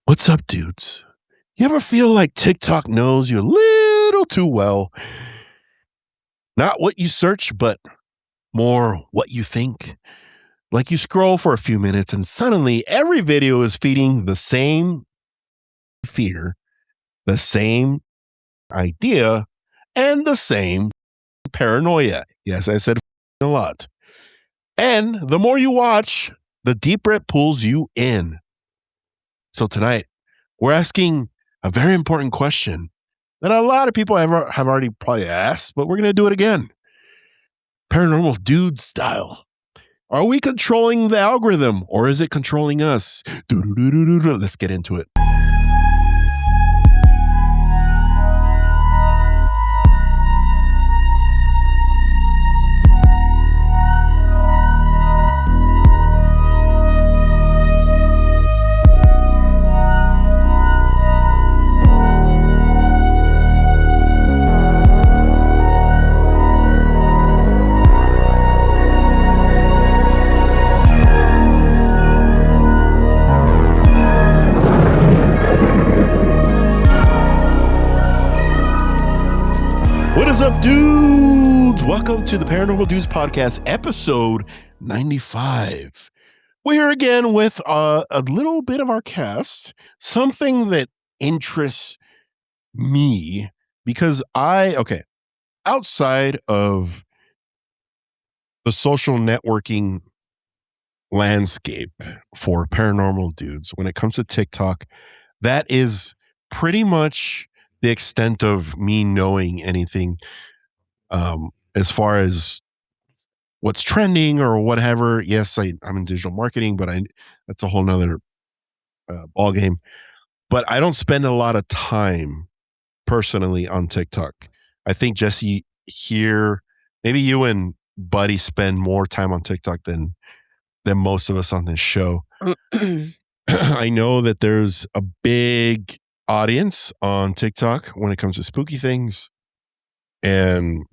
What's up, dudes? You ever feel like TikTok knows you a little too well? Not what you search, but more what you think. Like you scroll for a few minutes and suddenly every video is feeding the same fear, the same idea, and the same paranoia. Yes, I said a lot. And the more you watch, the deeper it pulls you in. So tonight, we're asking a very important question that a lot of people have already probably asked, but we're going to do it again. Paranormal Dudes style. Are we controlling the algorithm or is it controlling us? Let's get into it. What is up, dudes? Welcome to the Paranormal Dudes podcast, episode 95. We're here again with a little bit of our cast, something that interests me because outside of the social networking landscape for Paranormal Dudes, when it comes to TikTok, that is pretty much the extent of me knowing anything as far as what's trending or whatever. Yes, I'm in digital marketing, but that's a whole nother ball game. But I don't spend a lot of time personally on TikTok. I think Jesse here, maybe you and Buddy spend more time on TikTok than most of us on this show. I know that there's a big audience on TikTok when it comes to spooky things and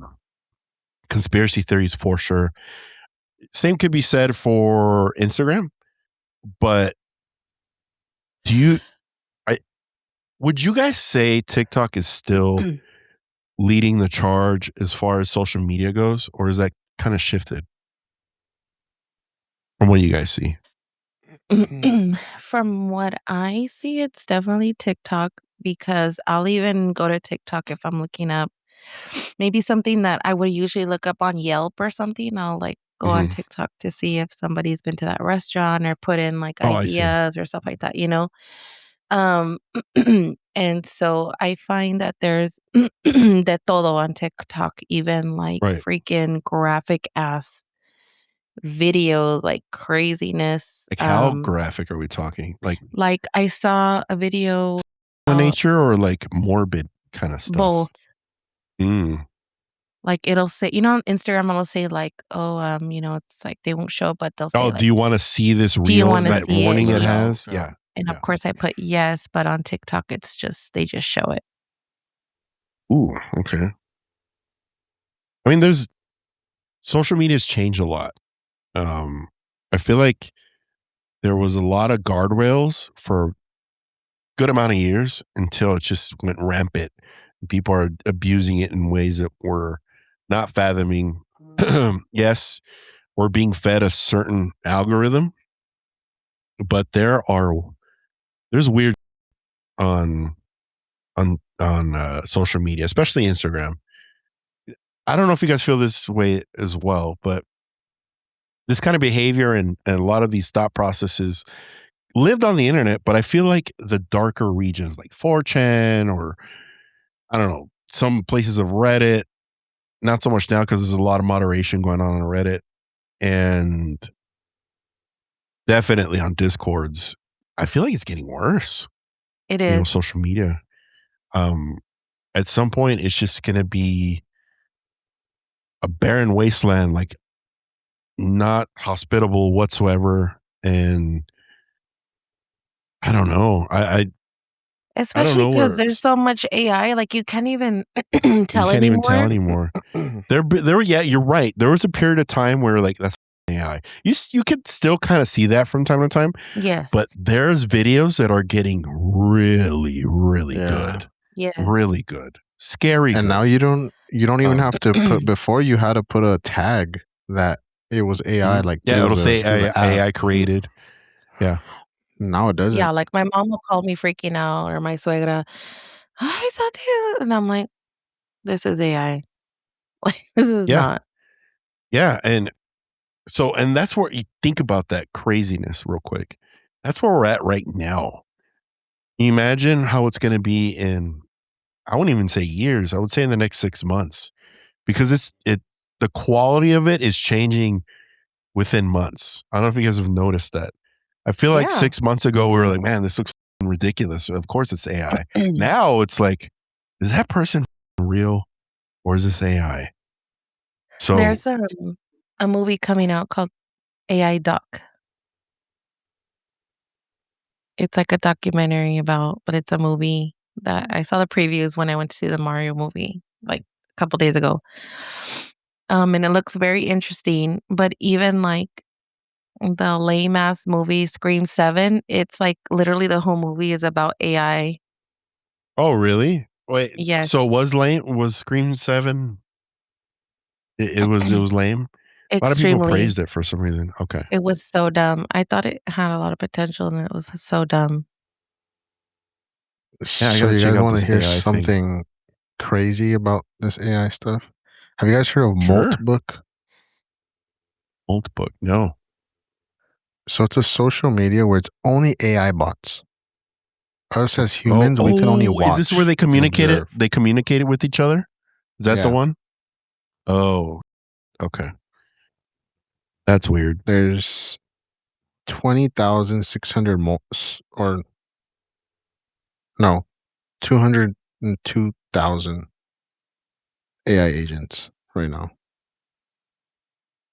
conspiracy theories for sure. Same could be said for Instagram, but would you guys say TikTok is still leading the charge as far as social media goes, or is that kind of shifted from what you guys see? From what I see, it's definitely TikTok because I'll even go to TikTok if I'm looking up maybe something that I would usually look up on Yelp or something. I'll go on TikTok to see if somebody's been to that restaurant or put in ideas or stuff like that, you know? And so I find that there's de todo on TikTok, even freaking graphic ass video, like craziness. Like how graphic are we talking? Like I saw a video nature or like morbid kind of stuff? Both. Mm. Like it'll say, on Instagram it'll say it's like they won't show, but they'll say, oh, do you want to see this reel, that warning it has? Yeah. And of course I put yes, but on TikTok it's just, they just show it. Ooh, okay. I mean, social media's changed a lot. I feel like there was a lot of guardrails for a good amount of years until it just went rampant. People are abusing it in ways that we're not fathoming. Yes, we're being fed a certain algorithm, but there's weird on social media, especially Instagram. I don't know if you guys feel this way as well, but this kind of behavior and a lot of these thought processes lived on the internet, but I feel like the darker regions like 4chan or I don't know, some places of Reddit, not so much now because there's a lot of moderation going on Reddit, and definitely on Discords. I feel like it's getting worse. It is. Social media. At some point, it's just going to be a barren wasteland, like not hospitable whatsoever. And I don't know. Especially because there's so much AI, like you can't even tell you can't even tell anymore. Yeah, you're right. There was a period of time where like that's AI. You could still kind of see that from time to time. Yes. But there's videos that are getting really, really Yeah. good. Yes. Really good. Scary And good. now you don't even have to put Mhm. before you had to put a tag that it was AI Mhm. like Yeah, through it'll say the app. AI created. Yeah. Now it Yeah, doesn't. like, my mom will call me freaking out or my suegra, "Ay, Satia," and I'm like, "This is AI." Like, this is Yeah. not. Yeah, and that's where you think about that craziness real quick. That's where we're at right now. Can you imagine how it's gonna be in, I wouldn't even say years, I would say in the next 6 months, because the quality of it is changing within months. I don't know if you guys have noticed that. I feel like Yeah. 6 months ago, we were like, "Man, this looks f***ing ridiculous. Of course it's AI." Now it's like, "Is that person real or is this AI?" So There's, a movie coming out called AI Doc. It's like a documentary about but it's a movie that I saw the previews when I went to see the Mario movie, like, a couple days ago. And it looks very interesting, but even, like, the lame ass movie Scream 7, it's, like, literally the whole movie is about AI. Oh, really? Wait, Yes. so was Scream 7, it was lame? A lot of people Extremely. praised it for some reason. Okay. It was so dumb. I thought it had a lot of potential, and it was so dumb. Yeah, I So gotta you check guys out want this to hear AI thing. something crazy about this AI stuff? Have you guys heard of Sure. Book? Old book. No. So it's a social media where it's only AI bots. Us as Oh, humans, we can only is this where watch they and communicated observe. they communicated with each other? Is that the Yeah. one? Oh, okay. That's weird. There's 20,600 or no, 202,000 AI agents right now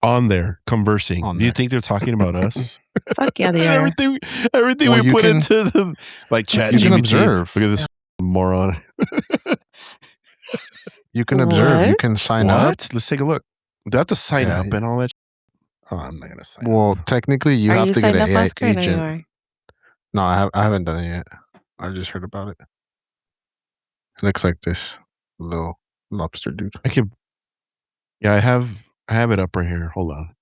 On there, conversing. on Do you there. think they're talking about us? Fuck yeah, they And are. everything Well, we put into the like you can ChatGPT. observe. Look at this moron. You can observe. You What? can sign up. What? Let's take a look. Do I have to sign Yeah. up and all that? Oh, I'm not gonna sign Well, up. technically, you Are have you to get signed an up, AI Oscar? No, you agent. are. No, I haven't done it yet. I just heard about it. It looks like this little lobster dude. I could. Yeah, I have it up right here. Hold on.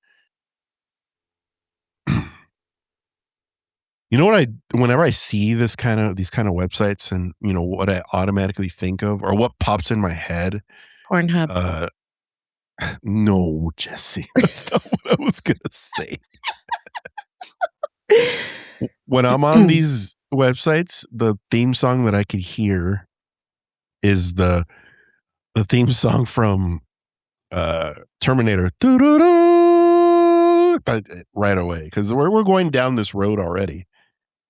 You know what whenever I see these kind of websites, and what I automatically think of, or what pops in my head, Pornhub. uh no, Jesse, that's not what I was gonna say. When I'm on these websites, the theme song that I could hear is the theme song from Terminator. Doo-doo-doo, right away, because we're going down this road already.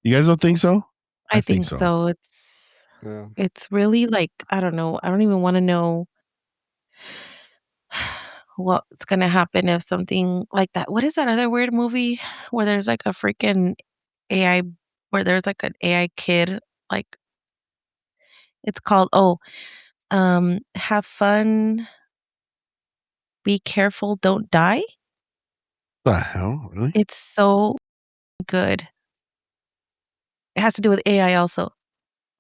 You guys don't think so? I I think think so. so. Yeah. It's really like, I don't know. I don't even wanna know what's gonna happen if something like that what is that other weird movie where there's, like, a freaking AI where there's, like, an AI kid, like, it's called Have Fun, Be Careful, Don't Die? The hell? Really? It's so good. It has to do with AI also.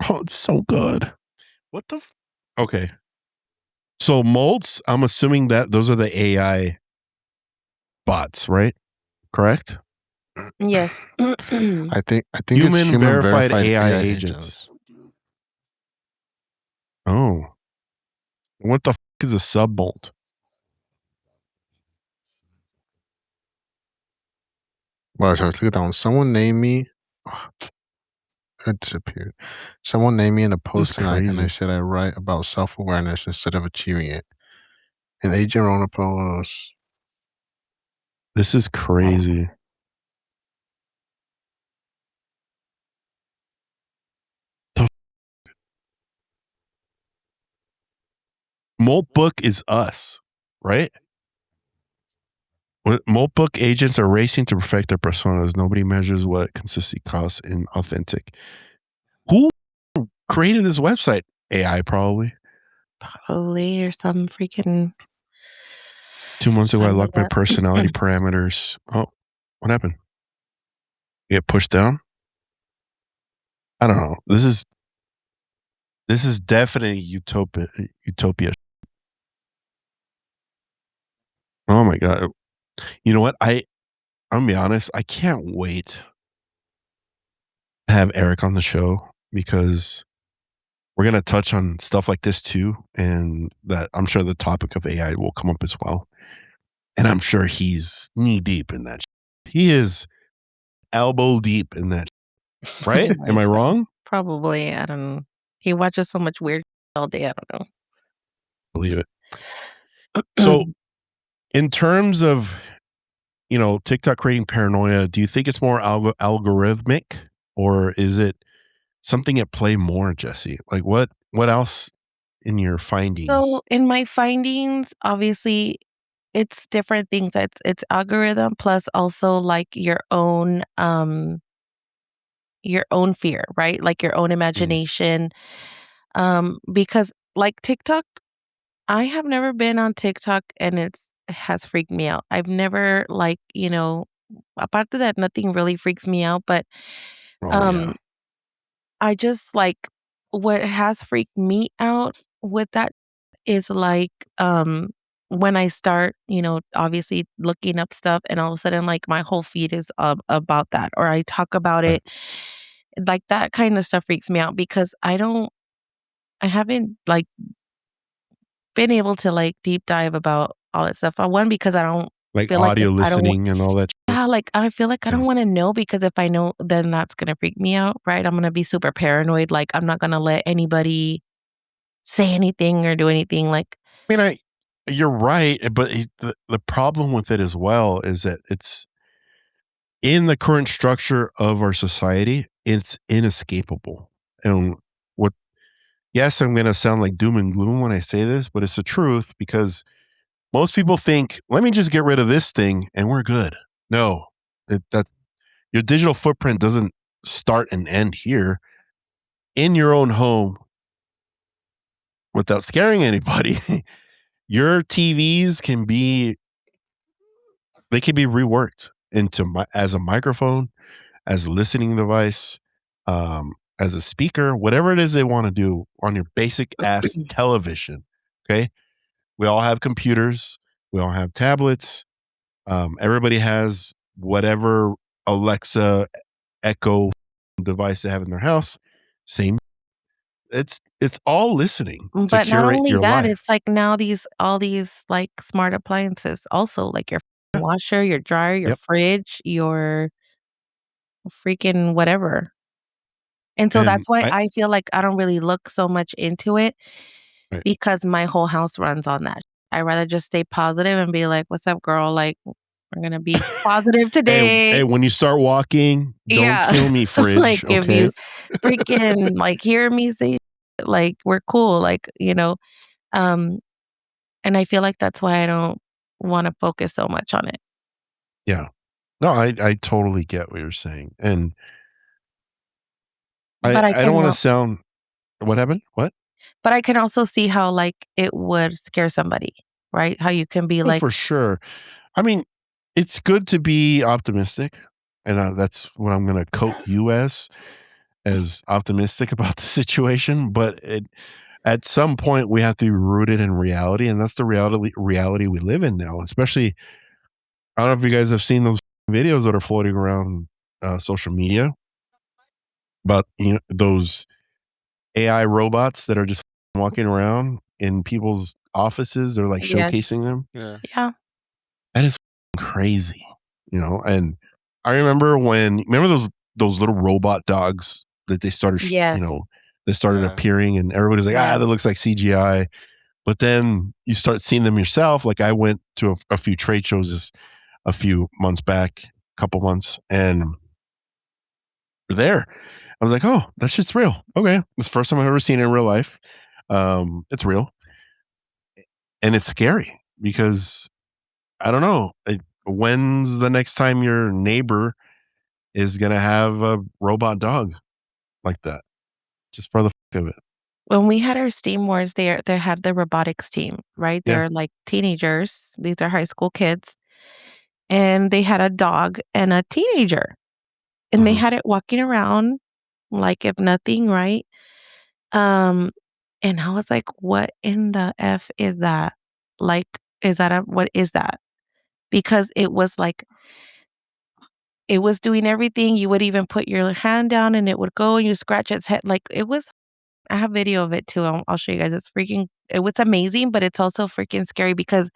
Oh, it's so good. What the okay. So molts, I'm assuming that those are the AI bots, right? Correct? Yes. I think it's Human human verified verified AI AI agents. agents. Oh. What the is a subbolt? Well, so look at that one. Someone named me. It disappeared. Someone named me in a This is post, and I crazy. said I write about self awareness instead of achieving it. And Agent Rona post. This is crazy. The molt book is us, right? Molt book agents are racing to perfect their personas. Nobody measures what consistency costs in authentic. Who created this website? AI, probably. Probably or some freaking 2 months ago, I I love locked my that. personality parameters. Oh, what happened? You get pushed down? I don't know. This is definitely utopia. Oh my god. You know what? I'm gonna be honest, I can't wait to have Eric on the show because we're gonna touch on stuff like this too, and that I'm sure the topic of AI will come up as well. And I'm sure he's knee deep in that. He is elbow deep in that, Oh right? my Am I god. wrong? Probably, I don't know. He watches so much weird all day, I don't Believe it. know. So, in terms of, TikTok creating paranoia, do you think it's more algorithmic or is it something at play more, Jesse? Like what else in your findings? So, in my findings, obviously, it's different things. It's algorithm plus also, like, your own fear, right? Like, your own Mm, imagination, because, like, TikTok, I have never been on TikTok, and it has freaked me out. I've never, like, apart of that, nothing really freaks me out, but, oh um, yeah. I just, like what has freaked me out with that is, like, when I start, obviously looking up stuff, and all of a sudden, like, my whole feed is about that, or I talk about Right. it, like, that kinda stuff freaks me out because I haven't, like, been able to, like, deep dive about all that stuff. One, because I don't Like feel like if audio I don't listening and all that shit. yeah, like, I feel like I Yeah. don't wanna know because if I know, then that's gonna freak me out, right? I'm gonna be super paranoid, like, I'm not gonna let anybody say anything or do anything, like I mean, you're right, but the problem with it as well is that it's in the current structure of our society, it's inescapable. And what yes, I'm gonna sound like doom and gloom when I say this, but it's the truth because most people think, let me just get rid of this thing and we're good. No, that your digital footprint doesn't start and end here in your own home without scaring anybody. Your TVs can be reworked into as a microphone, as a listening device, as a speaker, whatever it is they want to do on your basic ass television. Okay. We all have computers. We all have tablets. Everybody has whatever Alexa, Echo device they have in their house. Same. It's all listening to but not curate only your that, life. it's like now all these, like, smart appliances also, like your Yeah. washer, your dryer, your Yep. fridge, your freaking whatever. And so And that's why I feel like I don't really look so much into it right. because my whole house runs on that. I rather just stay positive and be like, "What's up, girl? Like, we're gonna be positive Hey, today." when you start walking, don't Yeah. kill me, Like, fridge. if Okay. you freaking, like, hear me say, like, we're cool, like, um, and I feel like that's why I don't wanna focus so much on it. Yeah. No, I totally get what you're saying, and I But I I don't can want to al sound what happened? What? but I can also see how, like, it would scare somebody, right? How you can be Oh, like for sure. I mean, it's good to be optimistic, and that's what I'm going to quote you as optimistic about the situation. But at some point, we have to be rooted in reality, and that's the reality we live in now. Especially, I don't know if you guys have seen those videos that are floating around social media about those AI robots that are just walking around in people's offices. They're like yes. showcasing them. Yeah. Yeah. That is crazy, and I remember those little robot dogs that they started, Yes. they started Yeah. appearing and everybody's like, Yeah. that looks like CGI. But then you start seeing them yourself. Like I went to a few trade shows just a few months back, couple months, and they're there. I was like, oh, that shit's real. Okay. It's the first time I've ever seen it in real life. It's real and it's scary because I don't know. When's the next time your neighbor is gonna have a robot dog like that? Just for the fuck of it. When we had our STEAM wars, they had the robotics team, right? Yeah. They're, like, teenagers. These are high school kids, and they had a dog and a teenager, and they Mhm. had it walking around, like if nothing, right? Um, and I was like, "What in the F is that? Like, is that a what is that?" Because it was like it was doing everything. You would even put your hand down and it would go and you scratch its head. Like it was I have video of it too. I'll show you guys. It was amazing, but it's also freaking scary because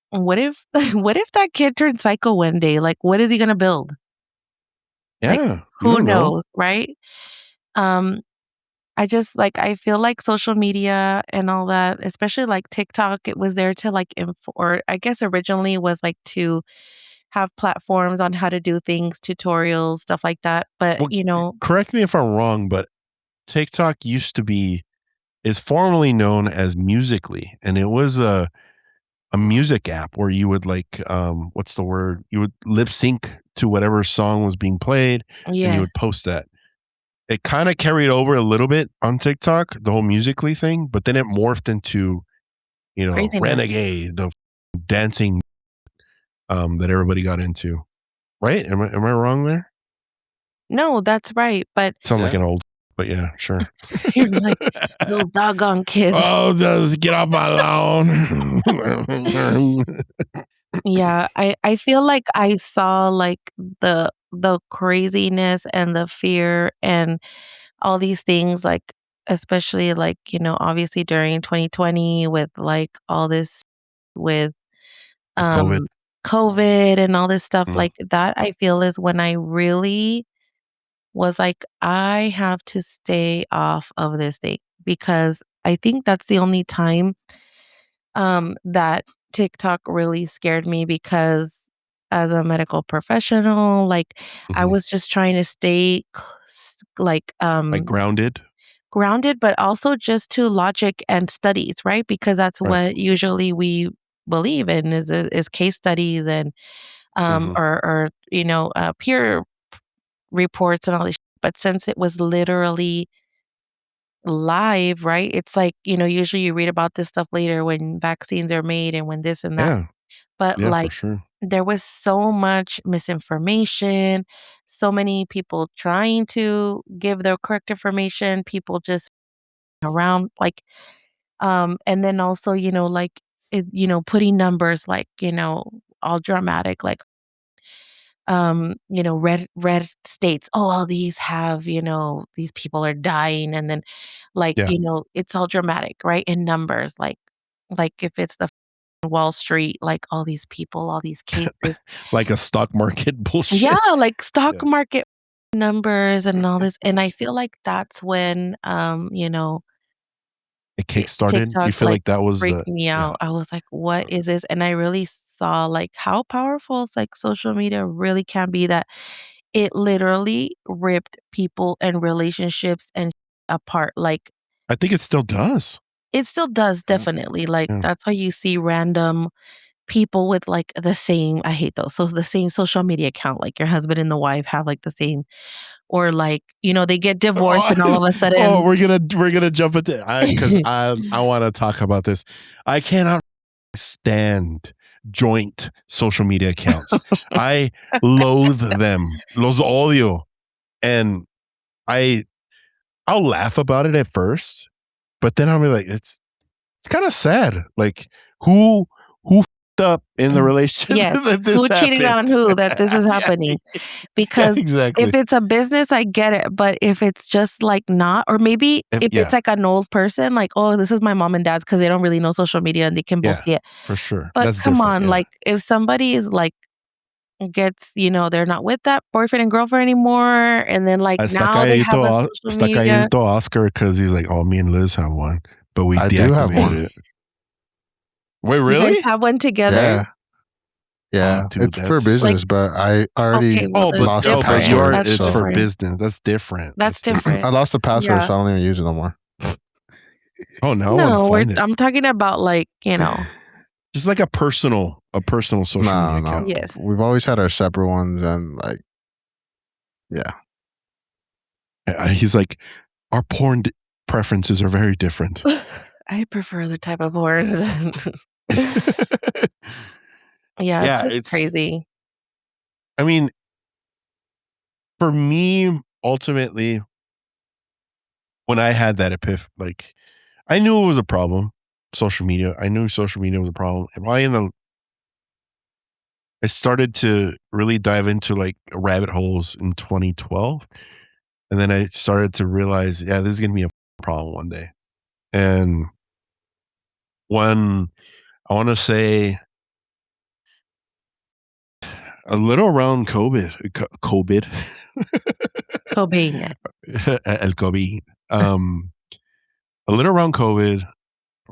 what if what if that kid turns psycho one day? Like what is he gonna build? Like Yeah, you who don't know. knows, right? Um I just like I feel like social media and all that, especially like TikTok, it was there to like or I guess originally was like to have platforms on how to do things, tutorials, stuff like that. But, Well, correct me if I'm wrong, but TikTok is formerly known as Musically, and it was a music app where you would like what's the word? You would lip sync to whatever song was being played, and you yeah, would post that. It kind of carried over a little bit on TikTok, the whole Musically thing, but then it morphed into, craziness. Renegade, the dancing that everybody got into. Right? Am I wrong there? No, that's right. But Sound like Yeah. an old, but yeah, sure. you're like, those doggone kids. Oh, just get off my lawn. Yeah, I feel like I saw like the craziness and the fear and all these things like especially like, obviously during 2020 with like all this with With COVID. um COVID and all this stuff Mm. like that I feel is when I really was like I have to stay off of this thing because I think that's the only time that TikTok really scared me because as a medical professional, like I Mhm. was just trying to stay like Like grounded. grounded, but also just to logic and studies, right? Because that's Right. what usually we believe in is case studies and Mhm. or peer reports and all this. But since it was literally live, right? It's like, usually you read about this stuff later when vaccines are made and when this and that. Yeah. But, Yeah, for like, sure. there was so much misinformation, so many people trying to give the correct information, people just around, like, and then also, like, putting numbers, like, all dramatic, like, red states, "Oh, all these have, these people are dying," and then, like, Yeah. it's all dramatic, right, in numbers, like, if it's the Wall Street, like, all these people, all these cases. Like a stock market Yeah, bullshit. like, stock Yeah. market numbers and all this, and I feel like that's when, It kickstarted. You TikTok, feel like, like that was freaked the me yeah. out. I was like, "What is this?" And I really saw, like, how powerful like, social media really can be that it literally ripped people and relationships and apart, like, I think it still does. it still does, Yeah. definitely, like, Yeah. that's why you see random people with, like, the same I hate those, so the same social media account, like, your husband and the wife have, like, the same or, like, they get divorced and all Oh, of a oh, sudden we're gonna jump into because I wanna talk about this. I cannot stand joint social media accounts. I loathe them. Los odio. And I I'll laugh about it at first, but then I'll be like, it's kind of sad. Like who fed up in the Mm. relationship Yes, that who this cheated happened? on who that this is Yeah, happening. yeah, Because if exactly. it's a business, I get it, but if it's just, like, not or maybe if it's, Yeah, like, an old person, like, "Oh, this is my mom and dad's because they don't really know social media and they can both yeah, see it. for sure. But That's come different. on, Yeah. like, if somebody is, like, gets they're not with that boyfriend and girlfriend anymore, and then, like, now they have a social Está media. calladito Oscar because he's like, oh, me and Liz have one, but we I do have deactivated one. it. Wait, You guys really? have one together? Yeah. Oh, Yeah. dude, It's for that's Like business, but I okay, already well, that's lost the but you different. are password, That's it's so for different. business. That's different. That's That's different. I different. lost the password, Yeah. so I don't even use it no more. Oh, now I want to No, find it. I'm talking about, like, Just like a personal social media No, no. account. yes. We've always had our separate ones and like yeah. He's like, our preferences are very different. I prefer the type of horse. Yeah, it's Yeah, just crazy. I mean, for me, ultimately, when I had that like I knew it was a problem. Social media. I knew social media was a problem. And I started to really dive into like rabbit holes in 2012, and then I started to realize, yeah, this is gonna be a problem one day. And when I want to say a little around COVID, Cobain. El COVID, a little around COVID,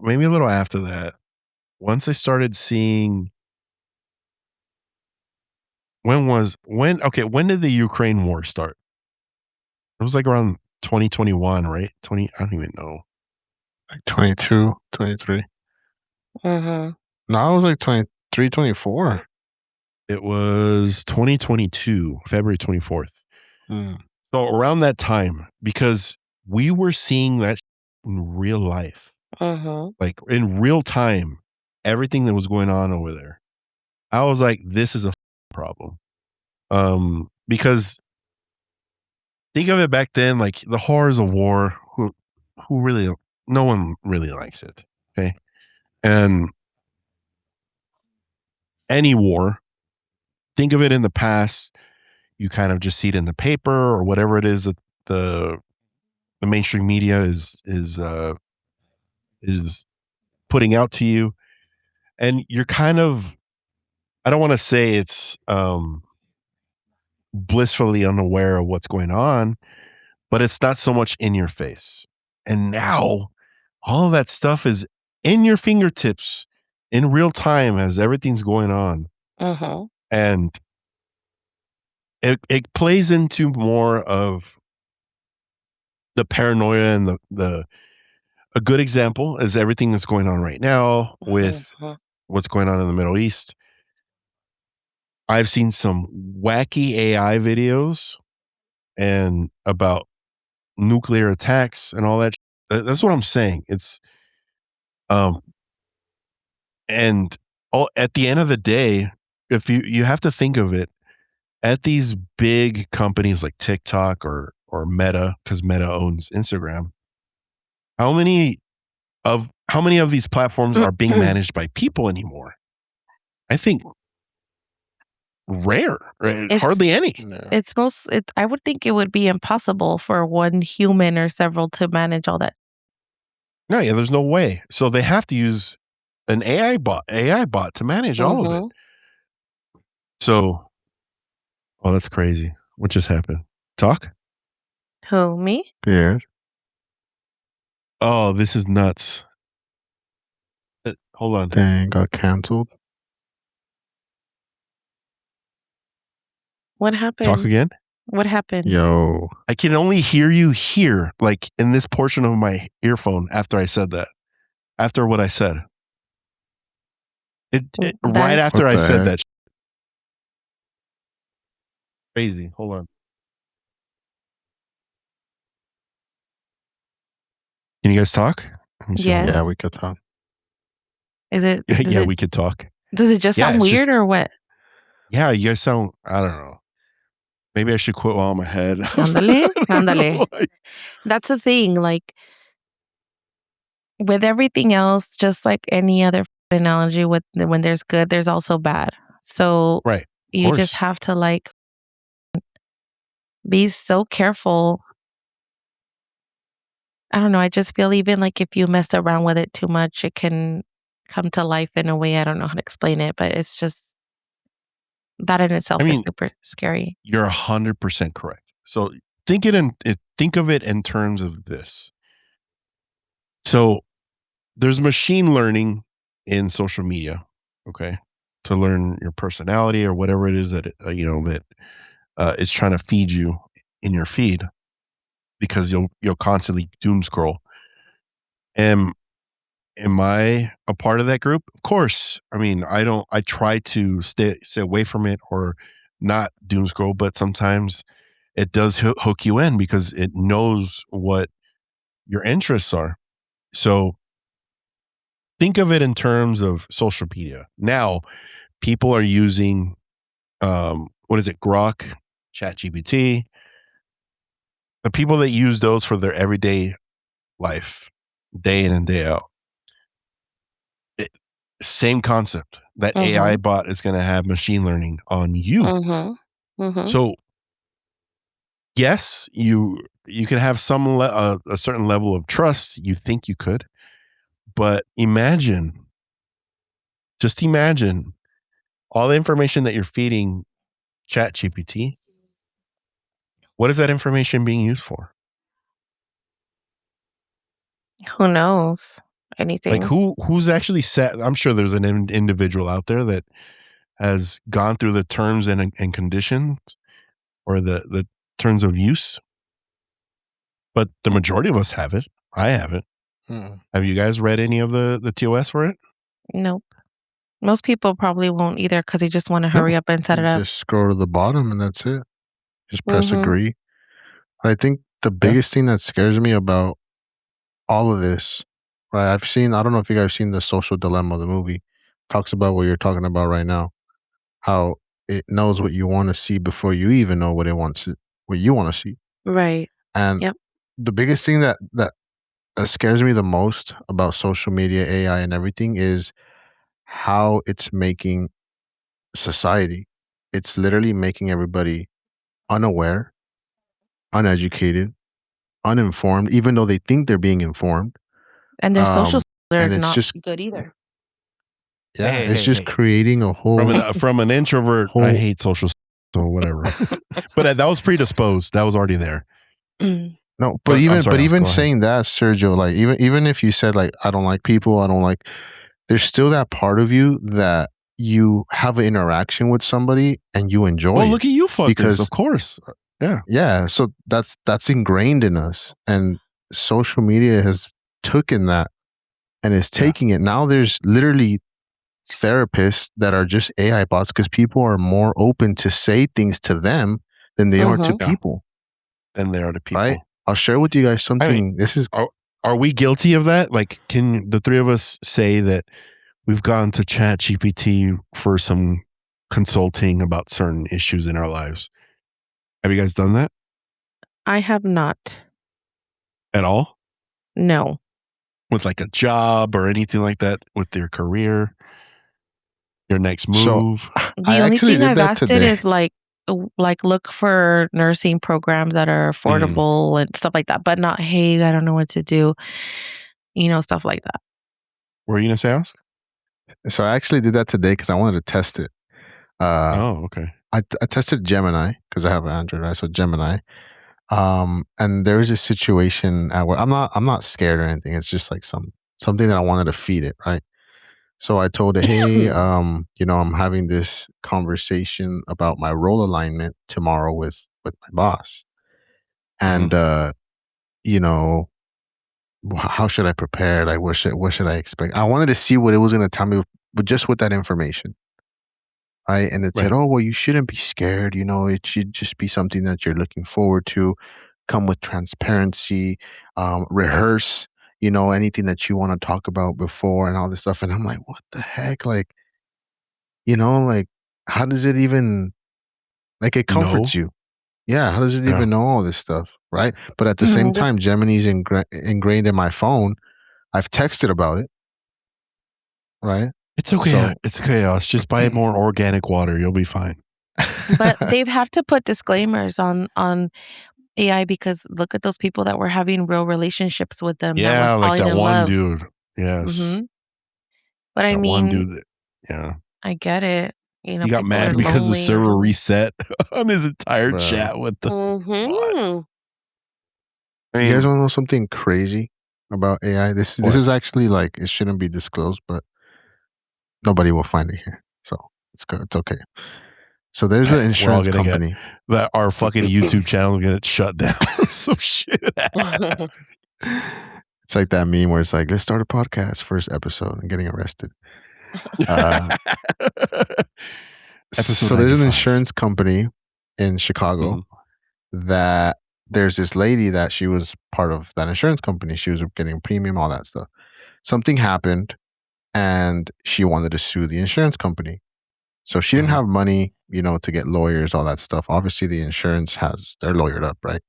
maybe a little after that. Once I started seeing when did the Ukraine war start? It was like around 2021, right? 20, I don't even know. Like 22, 23. Mm-hmm. No, it was like 23, 24. It was 2022, February 24th. Mm. So around that time, because we were seeing that in real life, Mm-hmm. like in real time, everything that was going on over there. I was like, this is a problem. Because think of it back then, like the horrors of war, who really, no one really likes it. Okay. And any war, think of it in the past, you kind of just see it in the paper or whatever it is that the the mainstream media is putting out to you. And you're kind of, I don't want to say it's blissfully unaware of what's going on, but it's not so much in your face. And now all of that stuff is in your fingertips in real time as everything's going on. Mm-hmm. And it plays into more of the paranoia and the a good example is everything that's going on right now with Mm-hmm. what's going on in the Middle East. I've seen some wacky AI videos and about nuclear attacks and all that. That's what I'm saying. It's um and all at the end of the day, if you have to think of it at these big companies like TikTok or Meta, because Meta owns Instagram, how many how many of these platforms are being managed by people anymore? I think rare, It's hardly any. Yeah. I would think it would be impossible for one human or several to manage all that. No, yeah, there's no way. So they have to use an AI bot to manage all of it. Mm-hmm. So, oh, that's crazy. What just happened? Talk? Who, me? Yeah. Oh, this is nuts. Hold on. Dang, got canceled. What Talk happened? again? What happened? Yo. I can only hear you here, like in this portion of my earphone after I said that. After what I said. Right That's after What I the said heck? that. Crazy. Hold on. Can you guys talk? Let me see. Hold Yes. Yeah, on. we could talk. Is it? Does Yeah, it? we could talk. Does it just Yeah, sound it's weird just, or what? yeah, you guys sound, I don't know. Maybe I should quit while I'm ahead. Ándale, I don't know ándale. why. That's the thing. Like with everything else, just like any other analogy, with when there's good, there's also bad. So Right. Of you just course. have to like be so careful. I don't know. I just feel even like if you mess around with it too much, it can come to life in a way. I don't know how to explain it, but it's just that in itself I is mean, super scary. you're 100% correct. So think of it in terms of this. So there's machine learning in social media, okay, to learn your personality or whatever it is that that it's trying to feed you in your feed because you'll constantly doom scroll. And am I a part of that group? Of course. I mean, I don't. I try to stay away from it or not doom scroll, but sometimes it does hook you in because it knows what your interests are. So think of it in terms of social media. Now, people are using what is it, Grok, ChatGPT, the people that use those for their everyday life, day in and day out, same concept. That AI bot is going to have machine learning on you. So yes, you can have a certain level of trust. You think you could, but just imagine all the information that you're feeding ChatGPT. What is that information being used for? Who knows? Anything. Like who's actually set? I'm sure there's an individual out there that has gone through the terms and conditions or the terms of use. But the majority of us have it. I have it. Have you guys read any of the TOS for it? Nope. Most people probably won't either because they just want to hurry up and set it up. Just scroll to the bottom and that's it. Just press agree. I think the biggest thing that scares me about all of this, right? I don't know if you guys have seen The Social Dilemma, the movie. Talks about what you're talking about right now. How it knows what you want to see before you even know what you want to see. Right. And the biggest thing that scares me the most about social media, AI, and everything is how it's making society. It's literally making everybody unaware, uneducated, uninformed, even though they think they're being informed. And their social skills are and it's not just good either. Yeah, it's just creating a whole from an introvert. I hate social, so whatever. But that was predisposed. That was already there. No, but even saying that, Sergio, like even if you said like I don't like people, I don't like, there's still that part of you that you have an interaction with somebody and you enjoy. Well, look at you, fuckers. Of course, yeah. So that's ingrained in us, and social media has taken that and is taking it. Now there's literally therapists that are just AI bots because people are more open to say things to them than they are to people. Than they are to people. Right? I'll share with you guys something. I mean, this is are we guilty of that? Like, can the three of us say that we've gone to ChatGPT for some consulting about certain issues in our lives? Have you guys done that? I have not. At all? No. With like a job or anything like that with your career? Your next move? So, the only thing I've asked it is like look for nursing programs that are affordable and stuff like that, but not, hey, I don't know what to do. Stuff like that. What were you going to say, Ask? So I actually did that today because I wanted to test it. Okay. I tested Gemini because I have an Android, right? So Gemini. And there was a situation at where I'm not scared or anything. It's just like something that I wanted to feed it, right? So I told it, hey, I'm having this conversation about my role alignment tomorrow with my boss. And how should I prepare? Like what should I expect? I wanted to see what it was going to tell me with that information. Right. And it said, oh, well, you shouldn't be scared. It should just be something that you're looking forward to. Come with transparency, rehearse, anything that you want to talk about before and all this stuff. And I'm like, what the heck? Like, like, how does it even, like, it comforts you. Yeah. How does it even know all this stuff? Right. But at the same time, Gemini's ingrained in my phone. I've texted about it. Right. It's okay. So, it's chaos. Just buy more organic water. You'll be fine. But they've have to put disclaimers on AI because look at those people that were having real relationships with them. Yeah, like that one dude. Yes. But I mean, one dude I get it. He got mad because the server reset on his entire chat with the bot. You guys want to know something crazy about AI? This is actually like, it shouldn't be disclosed, but nobody will find it here. So it's good. It's okay. So there's an insurance company that our fucking YouTube channel will get shut down. So shit. It's like that meme where it's like, let's start a podcast, first episode, and getting arrested. So there's an insurance company in Chicago that there's this lady that she was part of that insurance company. She was getting a premium, all that stuff. Something happened and she wanted to sue the insurance company. So she didn't have money, to get lawyers, all that stuff. Obviously the insurance they're lawyered up, right?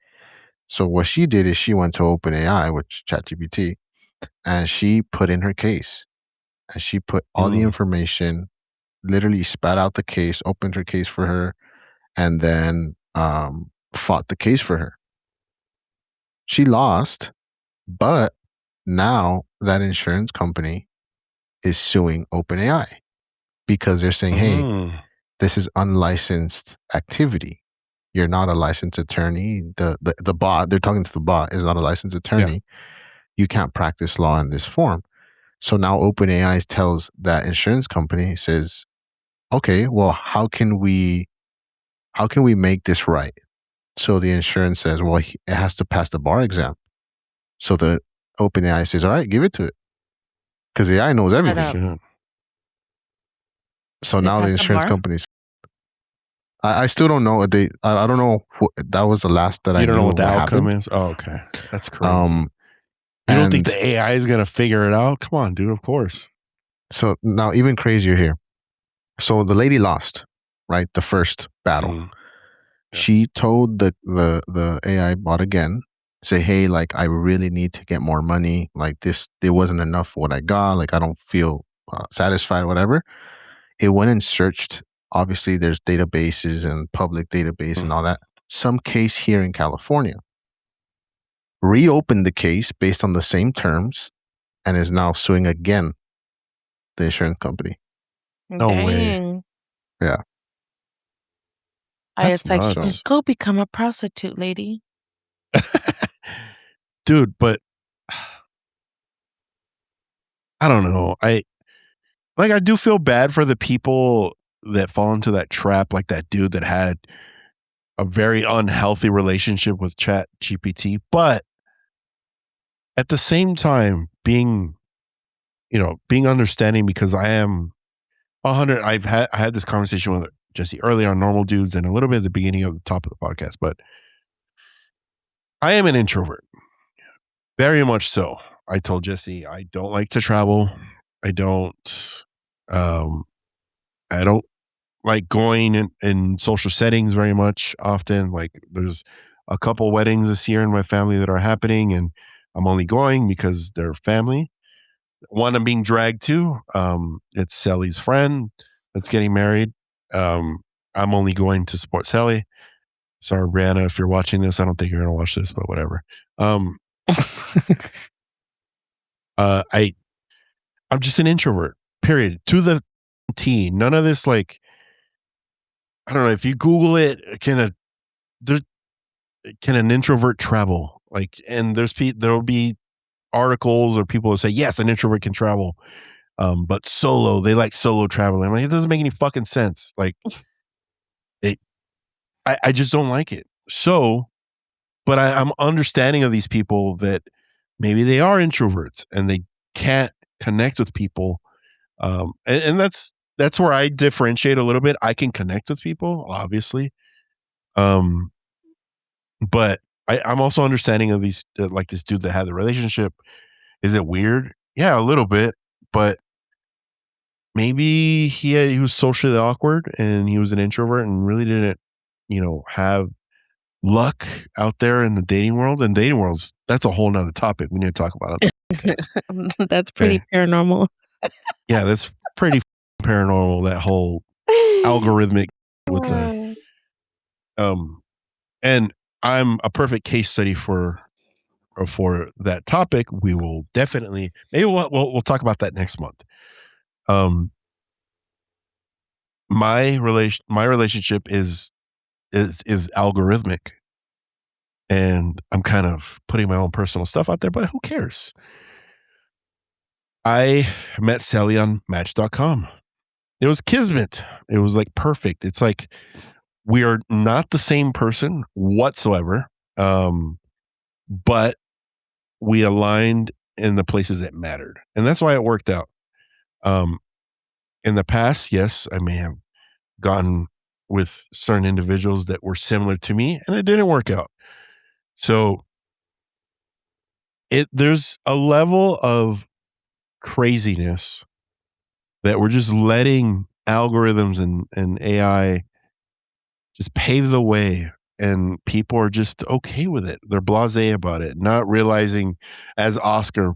So what she did is she went to OpenAI, which ChatGPT, and she put in her case. And she put all the information, literally spat out the case, opened her case for her, and then fought the case for her. She lost, but now that insurance company is suing OpenAI because they're saying, hey, this is unlicensed activity. You're not a licensed attorney. The bot, they're talking to the bot, is not a licensed attorney. Yeah. You can't practice law in this form. So now OpenAI tells that insurance company, says, okay, well, how can we make this right? So the insurance says, well, it has to pass the bar exam. So the OpenAI says, all right, give it to it. Because AI knows everything. So now the insurance companies, I still don't know. I don't know. That was the last that I knew. You don't know what the outcome happened. is? Oh, okay. That's crazy. You don't think the AI is going to figure it out? Come on, dude. Of course. So now even crazier here. So the lady lost, right? The first battle. Yeah. She told the AI bot again, say, hey, like, I really need to get more money. Like this, there wasn't enough for what I got. Like, I don't feel satisfied, whatever. It went and searched. Obviously, there's databases and public database and all that. Some case here in California. Reopened the case based on the same terms and is now suing again the insurance company. No way. Yeah. It's like, go become a prostitute, lady. Dude, but I don't know. I do feel bad for the people that fall into that trap, like that dude that had a very unhealthy relationship with ChatGPT. But at the same time, being understanding, because I am 100. I had this conversation with Jesse earlier on Normal Dudes and a little bit at the beginning of the top of the podcast, but I am an introvert. Very much so. I told Jesse I don't like to travel. I don't like going in social settings very much often. Like there's a couple weddings this year in my family that are happening, and I'm only going because they're family. One I'm being dragged to. It's Sally's friend that's getting married. I'm only going to support Sally. Sorry, Brianna, if you're watching this. I don't think you're going to watch this, but whatever. I'm just an introvert, period. To the T. None of this, like, I don't know, if you Google it, can an introvert travel? Like, and there'll be articles or people that say, yes, an introvert can travel. But solo, they like solo traveling. I'm like, it doesn't make any fucking sense. Like, I just don't like it. So, but I'm understanding of these people that maybe they are introverts and they can't connect with people. And that's where I differentiate a little bit. I can connect with people, obviously. But I'm also understanding of these, like this dude that had the relationship. Is it weird? Yeah, a little bit, but maybe he was socially awkward and he was an introvert and really didn't, have luck out there in the dating world. And dating worlds, that's a whole nother topic we need to talk about. That's pretty paranormal. Yeah, that's pretty paranormal, that whole algorithmic with the and I'm a perfect case study for that topic. We will definitely, maybe we'll talk about that next month. My relationship is algorithmic, and I'm kind of putting my own personal stuff out there, but who cares? I met Sally on Match.com. It was kismet. It was like perfect. It's like we are not the same person whatsoever, but we aligned in the places that mattered, and that's why it worked out. In the past, yes, I may have gotten with certain individuals that were similar to me, and it didn't work out. So there's a level of craziness that we're just letting algorithms and AI just pave the way. and people are just okay with it. They're blasé about it, not realizing, as Oscar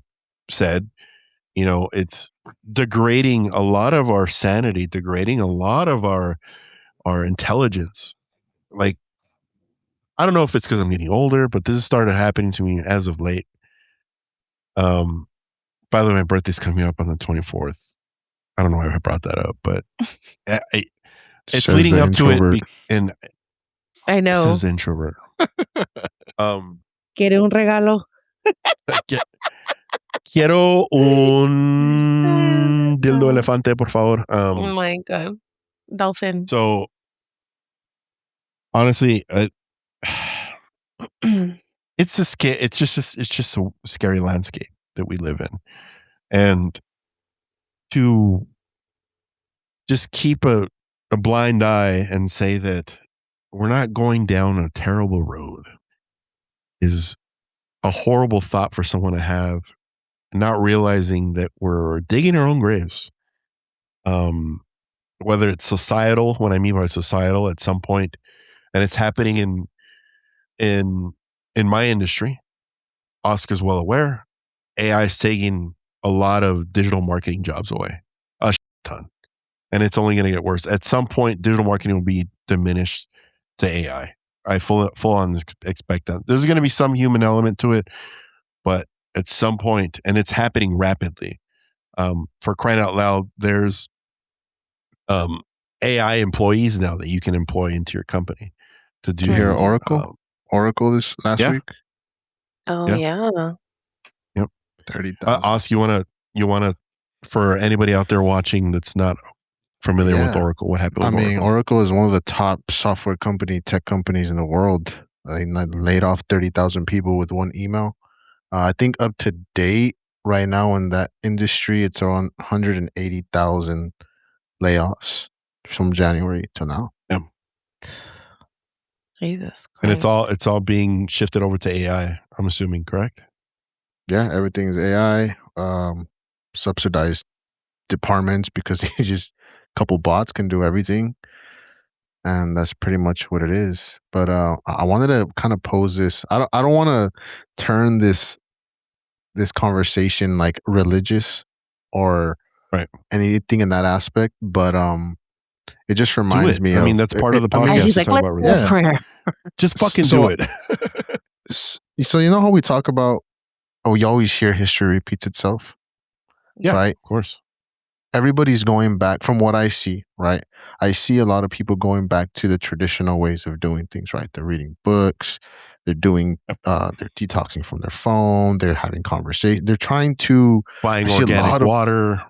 said, it's degrading a lot of our sanity, degrading a lot of our intelligence. Like, I don't know if it's because I'm getting older, but this has started happening to me as of late. By the way, my birthday's coming up on the 24th. I don't know why I brought that up, but it's Says leading the up to it, introvert. and I know. says the introvert. Quiere un regalo. Quiero un dildo elefante, por favor. Oh my God. Dolphin. So, honestly, it's just a scary landscape that we live in, and to just keep a blind eye and say that we're not going down a terrible road is a horrible thought for someone to have, not realizing that we're digging our own graves. Whether it's societal, what I mean by societal, at some point, and it's happening in my industry. Oscar's well aware. AI is taking a lot of digital marketing jobs away, a ton, and it's only going to get worse. At some point, digital marketing will be diminished to AI. I full on expect that. There's going to be some human element to it, but at some point, and it's happening rapidly. For crying out loud, there's AI employees now that you can employ into your company to do. Did you hear Oracle? Oracle this last week? Oh yeah. Yep. 30,000. Osk, you wanna for anybody out there watching that's not familiar with Oracle, what happened with Oracle? Oracle is one of the top software tech companies in the world. They laid off 30,000 people with one email. I think up to date right now in that industry, it's around 180,000 layoffs from January to now. Yeah. Jesus Christ. And it's all being shifted over to AI, I'm assuming, correct? Yeah, everything is AI, subsidized departments because they just a couple bots can do everything. And that's pretty much what it is. But I wanted to kind of pose this. I don't want to turn this conversation like religious or anything in that aspect, but it just reminds me. I mean, that's part of the podcast. He's like, let's do a prayer. Just fucking do it. So you know how we talk about? Oh, you always hear history repeats itself. Yeah, right. Of course. Everybody's going back from what I see, right? I see a lot of people going back to the traditional ways of doing things, right? They're reading books, they're doing, they're detoxing from their phone, they're having conversation, they're trying to buying organic water.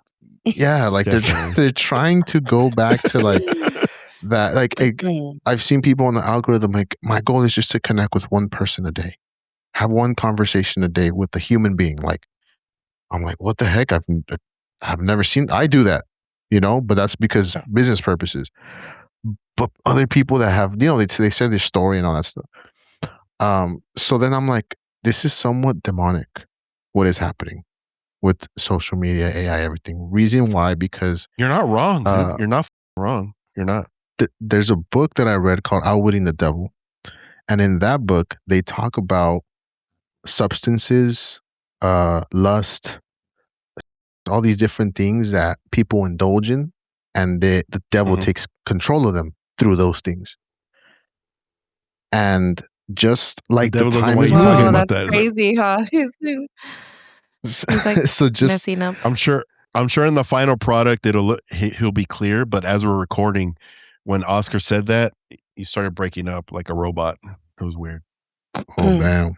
Yeah, like they're trying to go back to like that. Like I've seen people on the algorithm, like my goal is just to connect with one person a day, have one conversation a day with a human being. Like I'm like, what the heck? I've never seen. I do that, but that's because business purposes. But other people that have, they share their story and all that stuff. So then I'm like, this is somewhat demonic. What is happening with social media, AI, everything? Reason why? Because you're not wrong. Dude. You're not wrong. You're not. There's a book that I read called Outwitting the Devil, and in that book they talk about substances, lust, all these different things that people indulge in, and the devil takes control of them through those things. And just like the time is talking about that's that. Crazy, huh? He's like so just messing up. I'm sure in the final product he'll be clear, but as we're recording, when Oscar said that, he started breaking up like a robot. It was weird. Oh damn.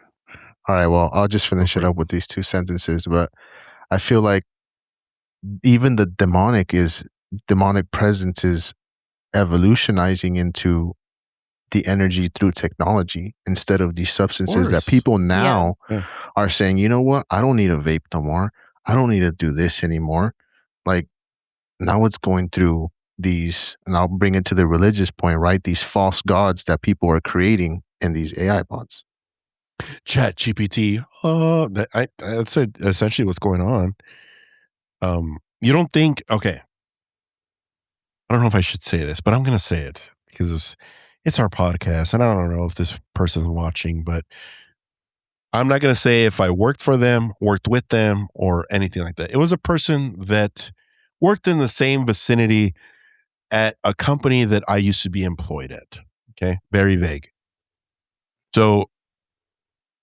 All right, well, I'll just finish it up with these two sentences, but I feel like even the demonic presence is evolutionizing into the energy through technology instead of these substances that people now are saying, you know what? I don't need a vape no more. I don't need to do this anymore. Like now it's going through these, and I'll bring it to the religious point, right? These false gods that people are creating in these AI bots. Chat GPT. That's essentially what's going on. You don't think? Okay, I don't know if I should say this, but I'm going to say it because it's our podcast, and I don't know if this person's watching, but I'm not going to say if I worked for them, worked with them, or anything like that. It was a person that worked in the same vicinity at a company that I used to be employed at. Okay. Very vague. So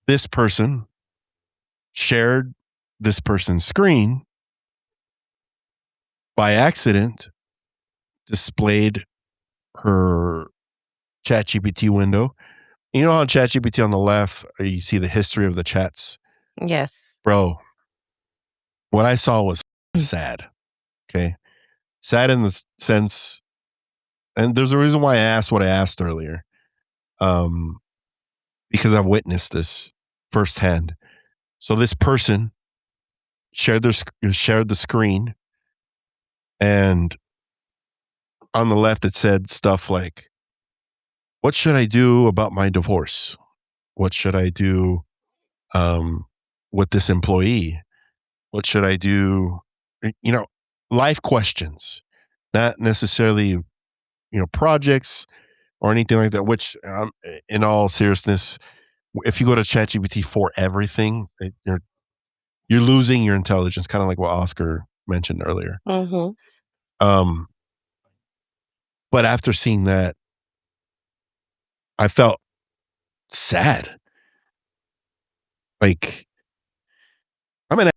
this person shared this person's screen by accident, displayed her ChatGPT window. You know how on ChatGPT on the left, you see the history of the chats? Yes. Bro, what I saw was sad. Okay. Sad in the sense, and there's a reason why I asked what I asked earlier. Because I've witnessed this firsthand. So this person shared the screen, and on the left it said stuff like, "What should I do about my divorce? What should I do with this employee? What should I do?" You know, life questions, not necessarily projects or anything like that. Which, in all seriousness, if you go to ChatGPT for everything, you're losing your intelligence, kind of like what Oscar mentioned earlier. Mm-hmm. But after seeing that, I felt sad. Like, I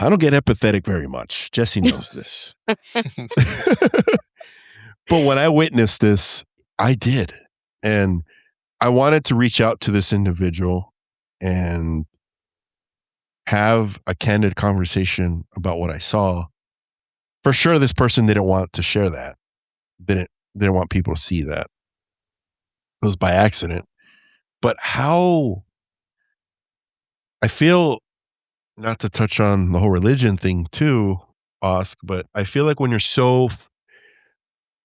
don't get empathetic very much. Jesse knows this. But when I witnessed this, I did. And I wanted to reach out to this individual and have a candid conversation about what I saw. For sure, this person didn't want to share that. Didn't want people to see that. It was by accident. But how I feel, not to touch on the whole religion thing too, Osk, but I feel like when you're so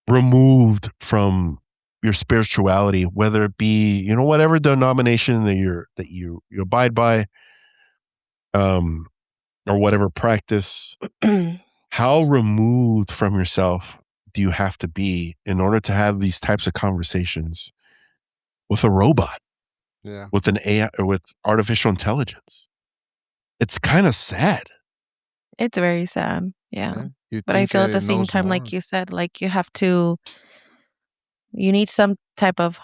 removed from your spirituality, whether it be, whatever denomination that you abide by, or whatever practice, how removed from yourself do you have to be in order to have these types of conversations with a robot, Yeah. with an AI, or with artificial intelligence? It's kind of sad. It's very sad. Yeah. You'd But I think feel that at the it same knows time, more. like you said, like you need some type of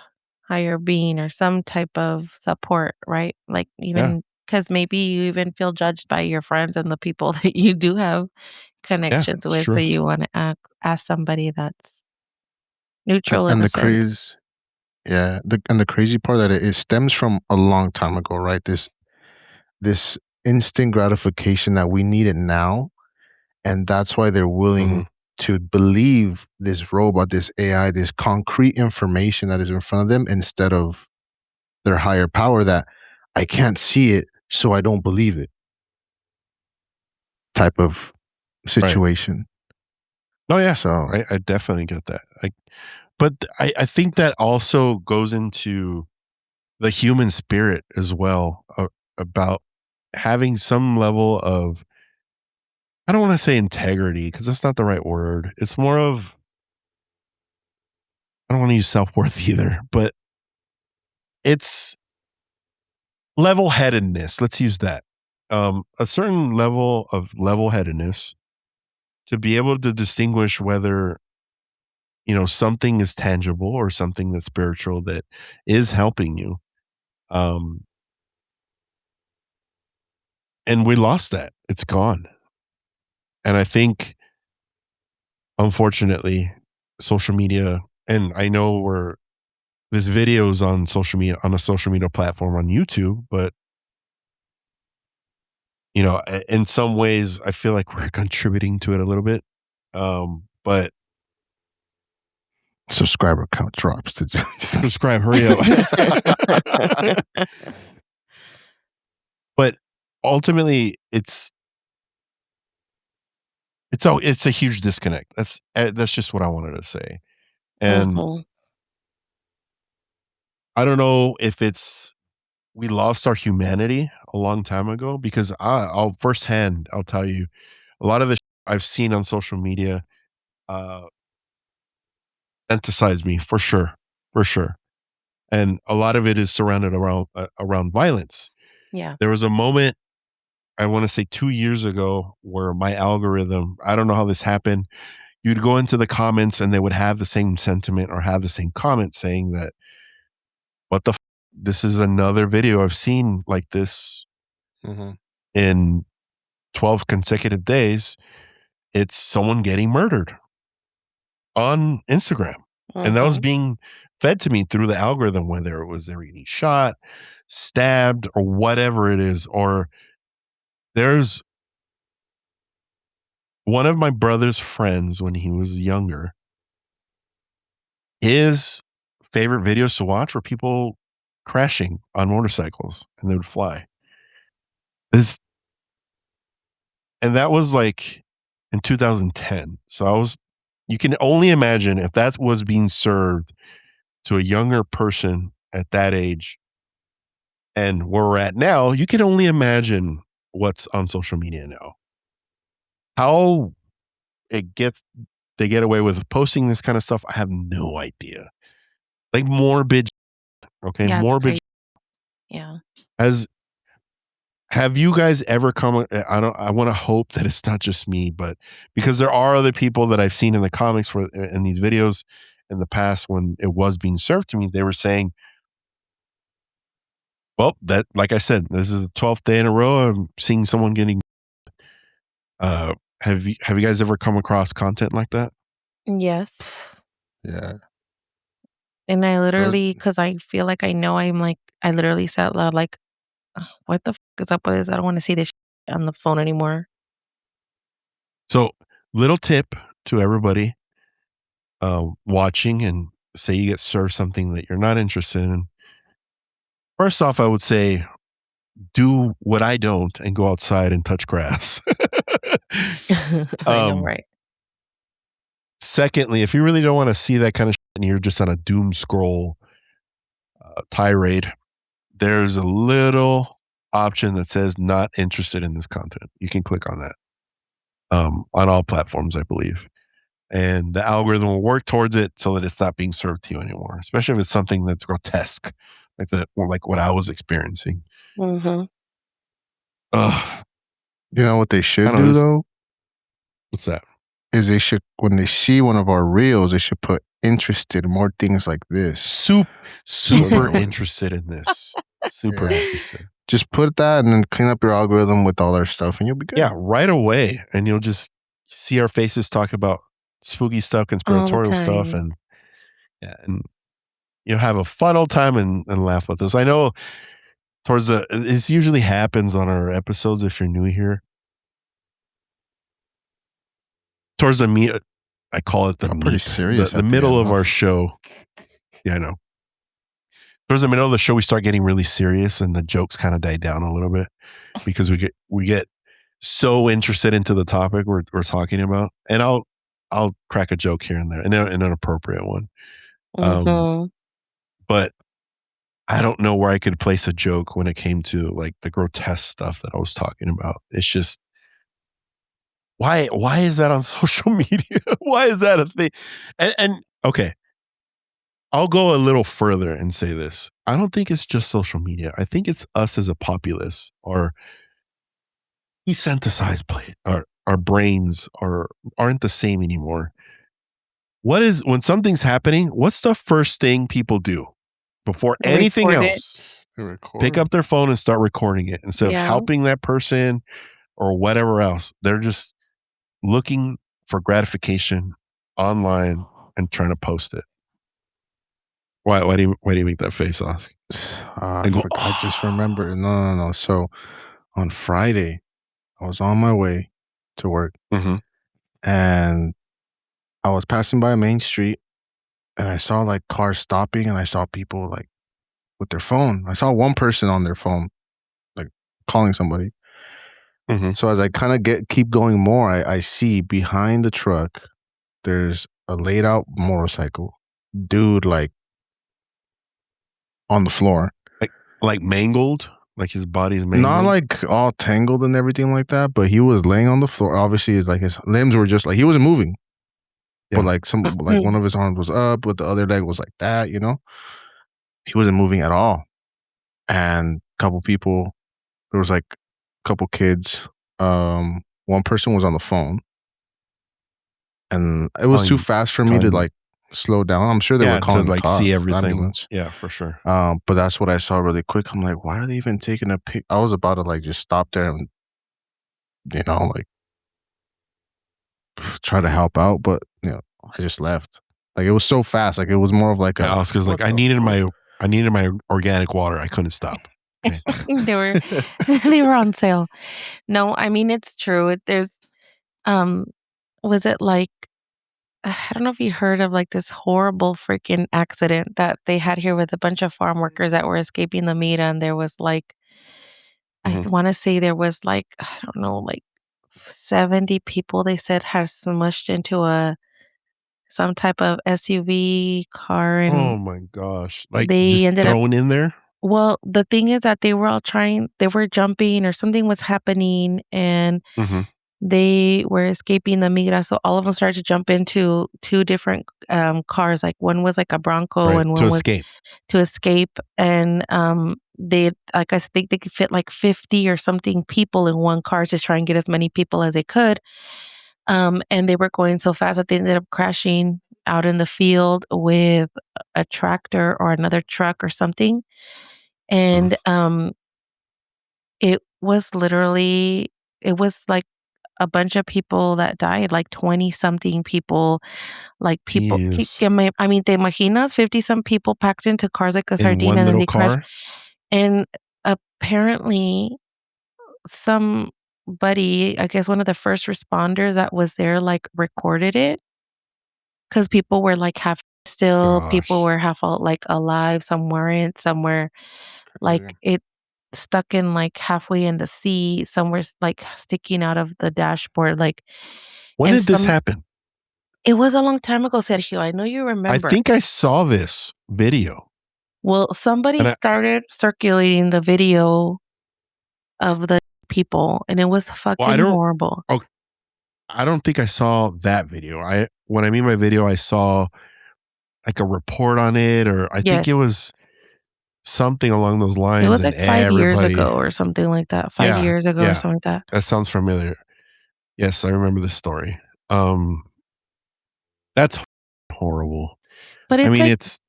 higher being or some type of support, right? Like Yeah. even because maybe you even feel judged by your friends and the people that you do have connections it's with. So true. you want to ask somebody that's And, neutral in and a the sense. the crazy part that it stems from a long time ago, right? This instant gratification that we need it now, and that's why they're willing to believe this robot, this AI, this concrete information that is in front of them instead of their higher power that I can't see it, so I don't believe it type of Right. situation. Oh yeah, So I definitely get that. But I think that also goes into the human spirit as well, about having some level of, I don't want to say integrity because that's not the right word. It's more of, I don't want to use self-worth either, but it's level-headedness. Let's use that. A certain level of level-headedness to be able to distinguish whether, something is tangible or something that's spiritual that is helping you. Um, and we lost that. It's gone. And I think, unfortunately, social media, and I know there's videos on social media, on a social media platform on YouTube, but in some ways I feel like we're contributing to it a little bit. But subscriber count drops to subscribe, hurry up. But ultimately it's a huge disconnect. That's just what I wanted to say. And Mhm. I don't know if we lost our humanity a long time ago, because I'll firsthand, I'll tell you, a lot of the I've seen on social media uh emphasize me, for sure, for sure. and a lot of it is surrounded around violence. Yeah. There was a moment, I want to say 2 years ago, where my algorithm, I don't know how this happened, you'd go into the comments and they would have the same sentiment or have the same comment saying that, "What the this is another video I've seen like this Mhm. in 12 consecutive days. It's someone getting murdered on Instagram." And that was Mhm. being fed to me through the algorithm, whether it was they were getting shot, stabbed, or whatever it is. Or there's one of my brother's friends when he was younger, his favorite videos to watch were people crashing on motorcycles and they would fly. This and that was like in 2010. So you can only imagine if that was being served to a younger person at that age and where we're at now, you can only imagine what's on social media now. How it gets they get away with posting this kind of stuff, I have no idea. Like morbid, okay, Yeah, it's morbid. crazy. Yeah. As have you guys ever come? I want to hope that it's not just me, but because there are other people that I've seen in the comics for in these videos in the past when it was being served to me, they were saying, "Well, that like I said, this is the 12th day in a row I'm seeing someone getting." Have you guys ever come across content like that? Yes. Yeah. And I Those literally, because I feel like I know I'm like, I literally said out loud, like, "Ugh, what the is up with this? I don't want to see this on the phone anymore." So, little tip to everybody watching, and say you get served something that you're not interested in. First off, I would say do what I don't and go outside and touch grass. I know, um, right? Secondly, if you really don't want to see that kind of shit and you're just on a doom scroll tirade, there's a little option that says not interested in this content. You can click on that on all platforms, I believe. And the algorithm will work towards it so that it's not being served to you anymore, especially if it's something that's grotesque, like what I was experiencing. Mhm. Ugh, You know what they I should don't know. do though? What's that? Is they should, when they see one of our reels, they should put interested, more things like this. Super when- interested in this. Super Yeah. interested. Just put that and then clean up your algorithm with all our stuff and you'll be good. Yeah, right away. And you'll just see our faces talk about spooky stuff, All the conspiratorial stuff, time. and you'll have a fun old time and laugh with us. I know this usually happens on our episodes if you're new here. Towards the I call it the Got pretty meat, serious the at the middle end, of huh? our show. Yeah, I know. Towards the middle of the show, we start getting really serious, and the jokes kind of die down a little bit because we get so interested into the topic we're talking about, and I'll crack a joke here and there, and an appropriate one. Mhm. But I don't know where I could place a joke when it came to like the grotesque stuff that I was talking about. It's just why is that on social media? Why is that a thing? And okay, I'll go a little further and say this. I don't think it's just social media. I think it's us as a populace or desensitized play. Our brains aren't the same anymore. What is when something's happening, what's the first thing people do before anything Record it. else? They record. Pick up their phone and start recording it instead of Yeah. helping that person or whatever else. They're just looking for gratification online and trying to post it. Why do you make that face, Oscar? And go, I just remember. No. So on Friday, I was on my way to work Mhm. and I was passing by a main street and I saw like cars stopping and I saw people like with their phone. I saw one person on their phone, like calling somebody. Mhm. So as I kind of keep going more, I see behind the truck, there's a laid out motorcycle, dude, like on the floor. Like mangled, like his body's mangled. Not like all tangled and everything like that, but he was laying on the floor. Obviously, it's like his limbs were just like he wasn't moving, Yeah. but like one of his arms was up, but the other leg was like that. he wasn't moving at all. And a couple people, there was like a couple kids. One person was on the phone, and it was too fast for me to like slow down. I'm sure they were calling to like see everything. ambulance. Yeah, for sure. But that's what I saw really quick. I'm like, why are they even taking a pic? I was about to like just stop there and like try to help out, but I just left. Like it was so fast. Like it was more of like Oscar's like, I needed my organic water. I couldn't stop. Okay. they were on sale. No, I mean it's true. There's was it like I don't know if you heard of like this horrible freaking accident that they had here with a bunch of farm workers that were escaping the meat, and there was like I want to say there was like I don't know, like 70 people they said had smushed into some type of SUV car, Oh and my gosh. Like they just ended up thrown in there? well, the thing is that they were jumping or something was happening, and Mm-hmm. they were escaping the migra, so all of them started to jump into two different cars. Like one was like a Bronco, Right. and To one was escape. to escape. And they like I think they could fit like 50 or something people in one car to try and get as many people as they could. And they were going so fast that they ended up crashing out in the field with a tractor or another truck or something. And it was like a bunch of people that died, like 20 something people, like people. Yes. I mean, te imaginas 50 some people packed into cars like a In sardine, one and then little they crash. car? And apparently somebody, I guess one of the first responders that was there, like recorded it because people were like half still, people Gosh. were half like alive, some weren't, somewhere like it stuck in like halfway in the sea, somewhere like sticking out of the dashboard, like. When And did this happen? it was a long time ago, Sergio. I know you remember. I think I saw this video. Well, somebody started circulating the video of the people, and it was fucking horrible. Oh, I don't think I saw that video. When I mean by video, I saw like a report on it, or I think it was something along those lines. It was like 5 years ago or something like that. 5 years ago or something like that. That sounds familiar. Yes, I remember this story. That's horrible. But I mean, it's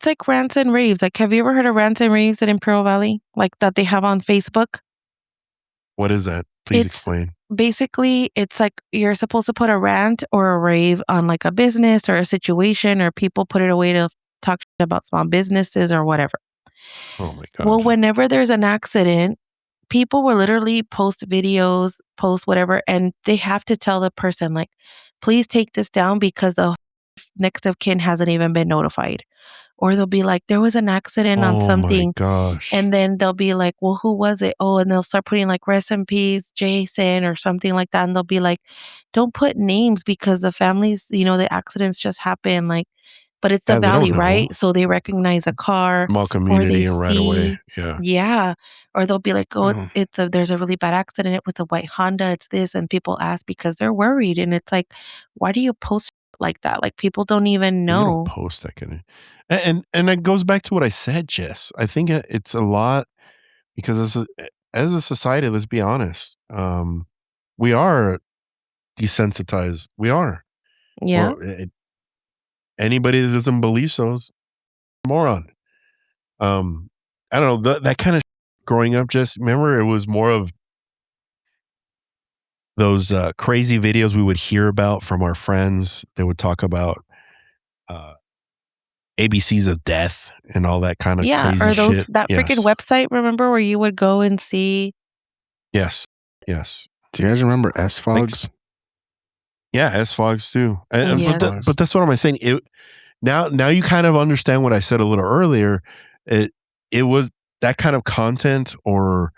like rants and raves. Like, have you ever heard of rants and raves at Imperial Valley? Like that they have on Facebook? What is that? Please explain. Basically, it's like you're supposed to put a rant or a rave on like a business or a situation, or people put it away to talk shit about small businesses or whatever. Oh my God. Well, whenever there's an accident, people will literally post videos, post whatever, and they have to tell the person, like, please take this down because the next of kin hasn't even been notified. Or they'll be like, there was an accident on something. Oh my gosh. And then they'll be like, well, who was it? Oh, and they'll start putting like rest in peace, Jason, or something like that. And they'll be like, don't put names because the families, the accidents just happen. Like, but it's the valley, right? So they recognize a car. Small community and right away. Yeah. Yeah. Or they'll be like, oh, there's a really bad accident. It was a white Honda. It's this. And people ask because they're worried. And it's like, why do you post like that? Like people don't even know. You don't post that kind of, and it goes back to what I said, Jess. I think it's a lot because as a society, let's be honest, we are desensitized. We are. Yeah. Anybody that doesn't believe so is a moron. I don't know that kind of growing up. Just remember, it was more of those crazy videos we would hear about from our friends. They would talk about ABCs of death and all that kind of crazy or those shit. That freaking website, remember, where you would go and see? Yes. Do you guys remember SFogs? Yeah, SFogs too. But that's what I'm saying. Now you kind of understand what I said a little earlier. It was that kind of content or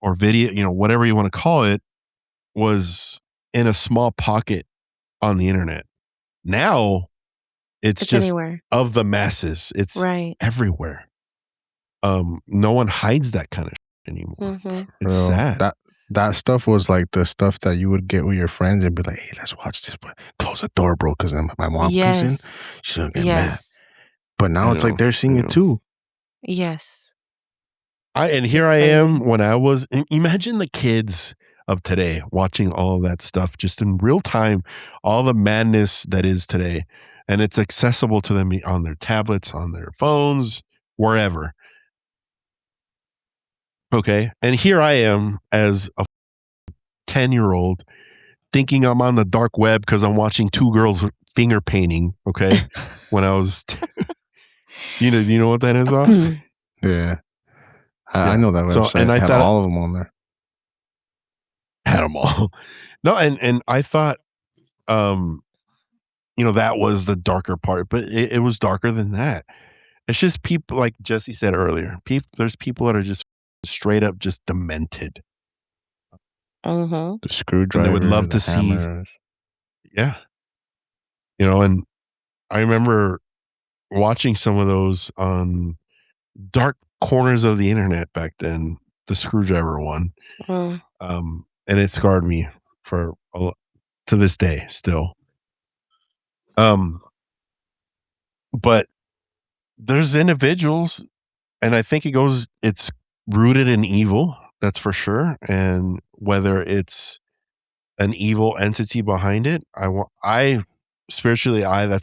video, whatever you want to call it, was in a small pocket on the internet. Now it's just anywhere. Of the masses. It's everywhere. No one hides that kind of shit anymore. Mm-hmm. It's sad. That stuff was like the stuff that you would get with your friends and be like, hey, let's watch this, but close the door, bro, because my mom comes in, she's gonna get mad. But now it's like they're seeing it too. Yes. And here I am when I was, imagine the kids of today watching all of that stuff just in real time, all the madness that is today. And it's accessible to them on their tablets, on their phones, wherever. Okay. And here I am as a 10-year-old thinking I'm on the dark web because I'm watching two girls finger painting. Okay. When I was, you know what that is, Oz? Yeah. I know that website. And I had thought all of them on there. Had them all. No, and I thought, that was the darker part, but it was darker than that. It's just people, like Jesse said earlier. There's people that are just straight up just demented. The screwdriver. And they would love to hammers. see. Yeah. And I remember watching some of those on dark corners of the internet back then. The screwdriver one. And it scarred me to this day still. But there's individuals, and I think it's rooted in evil, that's for sure. And whether it's an evil entity behind it, that's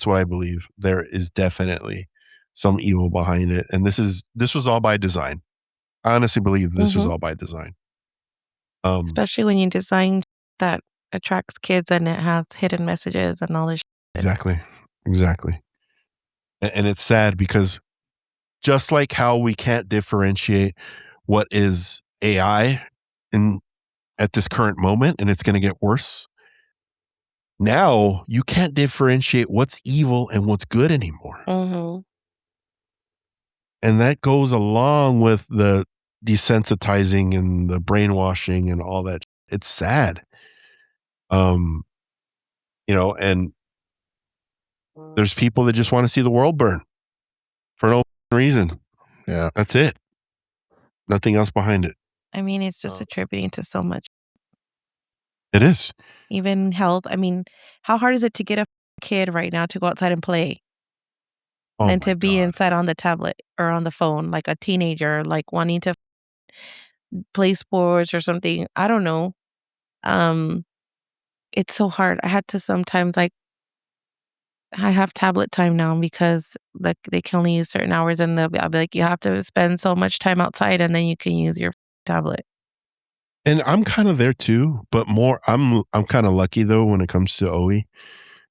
what I believe. There is definitely some evil behind it. And this was all by design. I honestly believe this was all by design. Especially when you design that attracts kids and it has hidden messages and all this shit. Exactly. And it's sad because just like how we can't differentiate what is AI at this current moment, and it's going to get worse. Now you can't differentiate what's evil and what's good anymore. And that goes along with the desensitizing and the brainwashing and all that. It's sad. And there's people that just want to see the world burn for no reason. Yeah. That's it. Nothing else behind it. I mean, it's just attributing to so much. It is. Even health. I mean, how hard is it to get a kid right now to go outside and play? And to be inside on the tablet or on the phone, like a teenager, like wanting to play sports or something. I don't know. It's so hard. I had to sometimes, like, I have tablet time now because like they can only use certain hours, and I'll be like, you have to spend so much time outside and then you can use your tablet. And I'm kind of there too, but more I'm kind of lucky though when it comes to Owie,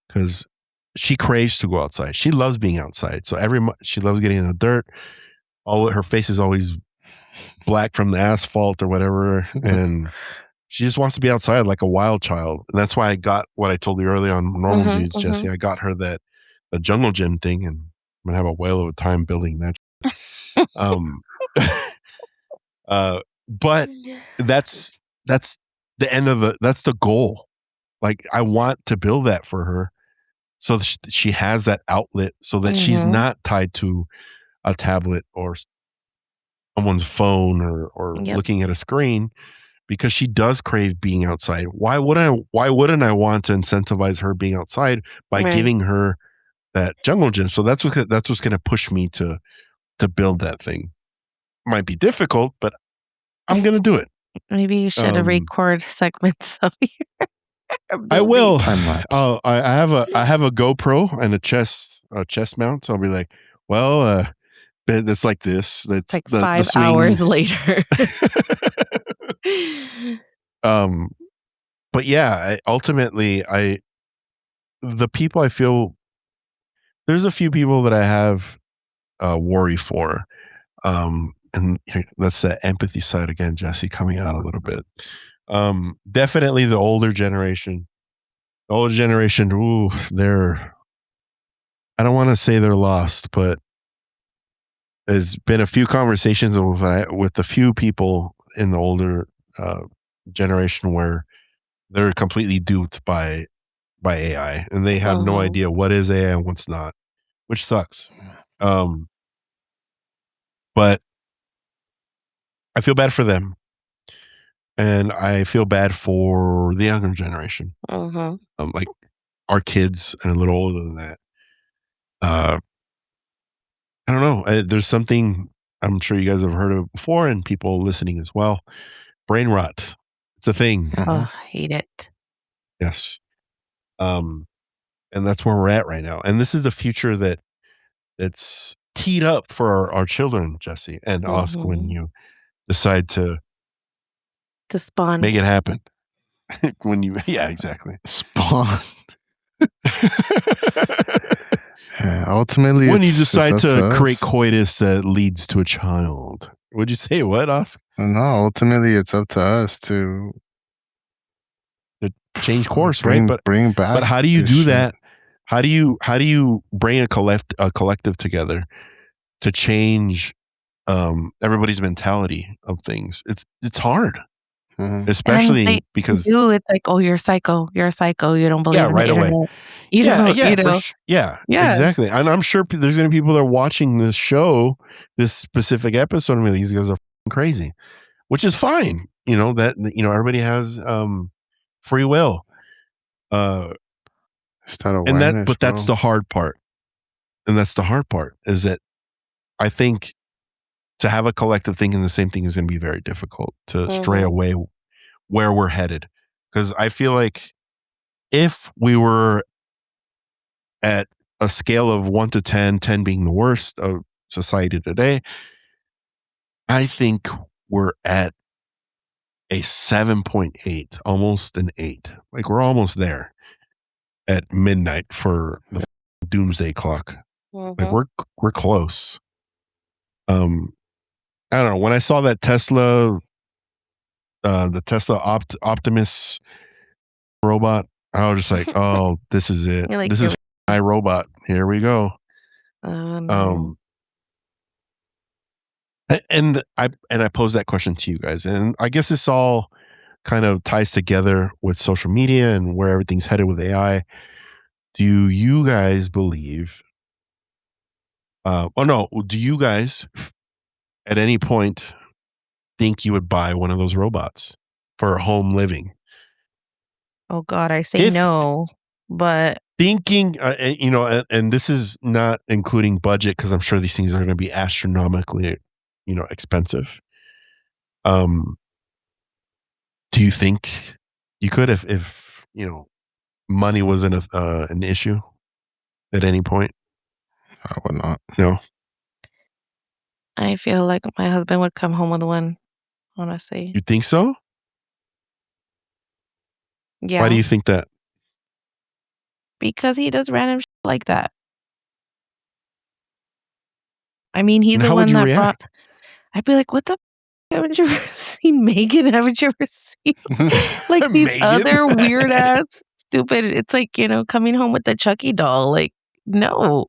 because she craves to go outside. She loves being outside. So she loves getting in the dirt. Her face is always black from the asphalt or whatever, and she just wants to be outside like a wild child. And that's why I got what I told you earlier on Normal Dudes, Jesse. I got her the jungle gym thing, and I'm gonna have a whale of a time building that. But that's the end of that's the goal. Like, I want to build that for her so that she has that outlet, so that she's not tied to a tablet or someone's phone or looking at a screen, because she does crave being outside. Why wouldn't I want to incentivize her being outside by giving her that jungle gym? So that's what's going to push me to build that thing. Might be difficult, but I'm going to do it. Maybe you should record segments of your I will. I have a GoPro and a chest mount. So I'll be like, well, it's like this. It's like 5 hours later. But yeah, ultimately, the people I feel, there's a few people that I have worry for. And that's the empathy side again, Jesse, coming out a little bit. Definitely the older generation. The older generation, I don't want to say they're lost, but there's been a few conversations with a few people in the older generation where they're completely duped by AI, and they have no idea what is AI and what's not, which sucks. But I feel bad for them, and I feel bad for the younger generation. Like our kids and a little older than that. I don't know. There's something I'm sure you guys have heard of before, and people listening as well. Brain rot. It's a thing. Oh, I hate it. Yes. Um, and that's where we're at right now. And this is the future that's teed up for our children, Jesse, and us when you decide to spawn. make it happen. Yeah, exactly. Spawn. Yeah, ultimately, when you it's decide up to create us. coitus that leads to a child. Would you say what, Oscar? No, ultimately, it's up to us to change course, right? Bring back. But how do you do that? How do you bring a collective together to change everybody's mentality of things? It's hard. Especially because it's like, oh, you're psycho. You're a psycho. You don't believe in right the away. internet. You know. Yeah, exactly. And I'm sure there's going to be people that are watching this show, this specific episode. I mean, these guys are crazy, which is fine. That everybody has free will. That's the hard part. And that's the hard part is that I think to have a collective thinking the same thing is going to be very difficult to stray away where we're headed. Because I feel like if we were at a scale of 1 to 10, 10 being the worst of society today, I think we're at a 7.8, almost an 8. Like we're almost there at midnight for the doomsday clock. Like we're close. I don't know. When I saw that Tesla, the Tesla Optimus robot, I was just like, oh, this is it. This is my robot. Here we go. Oh, no. And I pose that question to you guys, and I guess this all kind of ties together with social media and where everything's headed with AI. Do you guys believe? Do you guys at any point think you would buy one of those robots for home living? Oh God, I say no, but thinking, and this is not including budget because I'm sure these things are going to be astronomically, expensive. Do you think you could if money wasn't an issue at any point? I would not. No. I feel like my husband would come home with one, honestly. You think so? Yeah. Why do you think that? Because he does random shit like that. I mean, he's the one that brought. I'd be like, what the haven't you ever seen Megan? Haven't you ever seen like these other weird ass stupid? It's like, coming home with the Chucky doll. Like, no.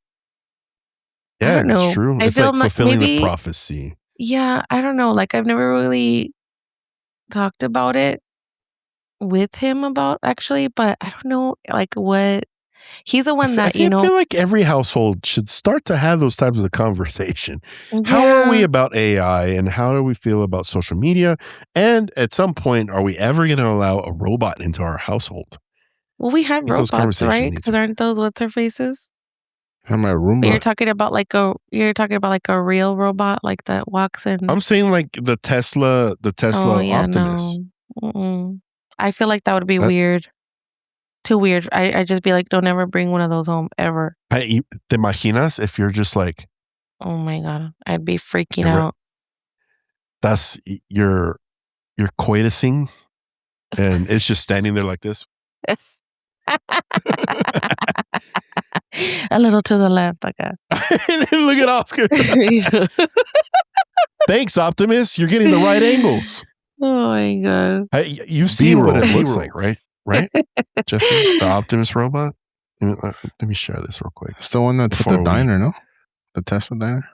Yeah, I don't know. It's true. It's like fulfilling the prophecy. Yeah, I don't know. Like, I've never really talked about it with him about actually, but I don't know like what he's the one that I feel like every household should start to have those types of conversation. Yeah. How are we about AI and how do we feel about social media? And at some point, are we ever going to allow a robot into our household? Well, we have robots, right? Because aren't those what's her faces? My Roomba. But you're talking about like a real robot like that walks in. I'm saying like the Tesla Optimus. No. I feel like that would be weird. Too weird. I just be like, don't ever bring one of those home ever. Te imaginas if you're just like, oh my God, I'd be freaking out. That's you're coitusing, and it's just standing there like this. A little to the left, okay. Look at Oscar. Thanks, Optimus. You're getting the right angles. Oh my God. You've seen what it looks like, right? Right, Jesse, the Optimus robot. Let me share this real quick. It's the one that's at the diner, no? The Tesla diner.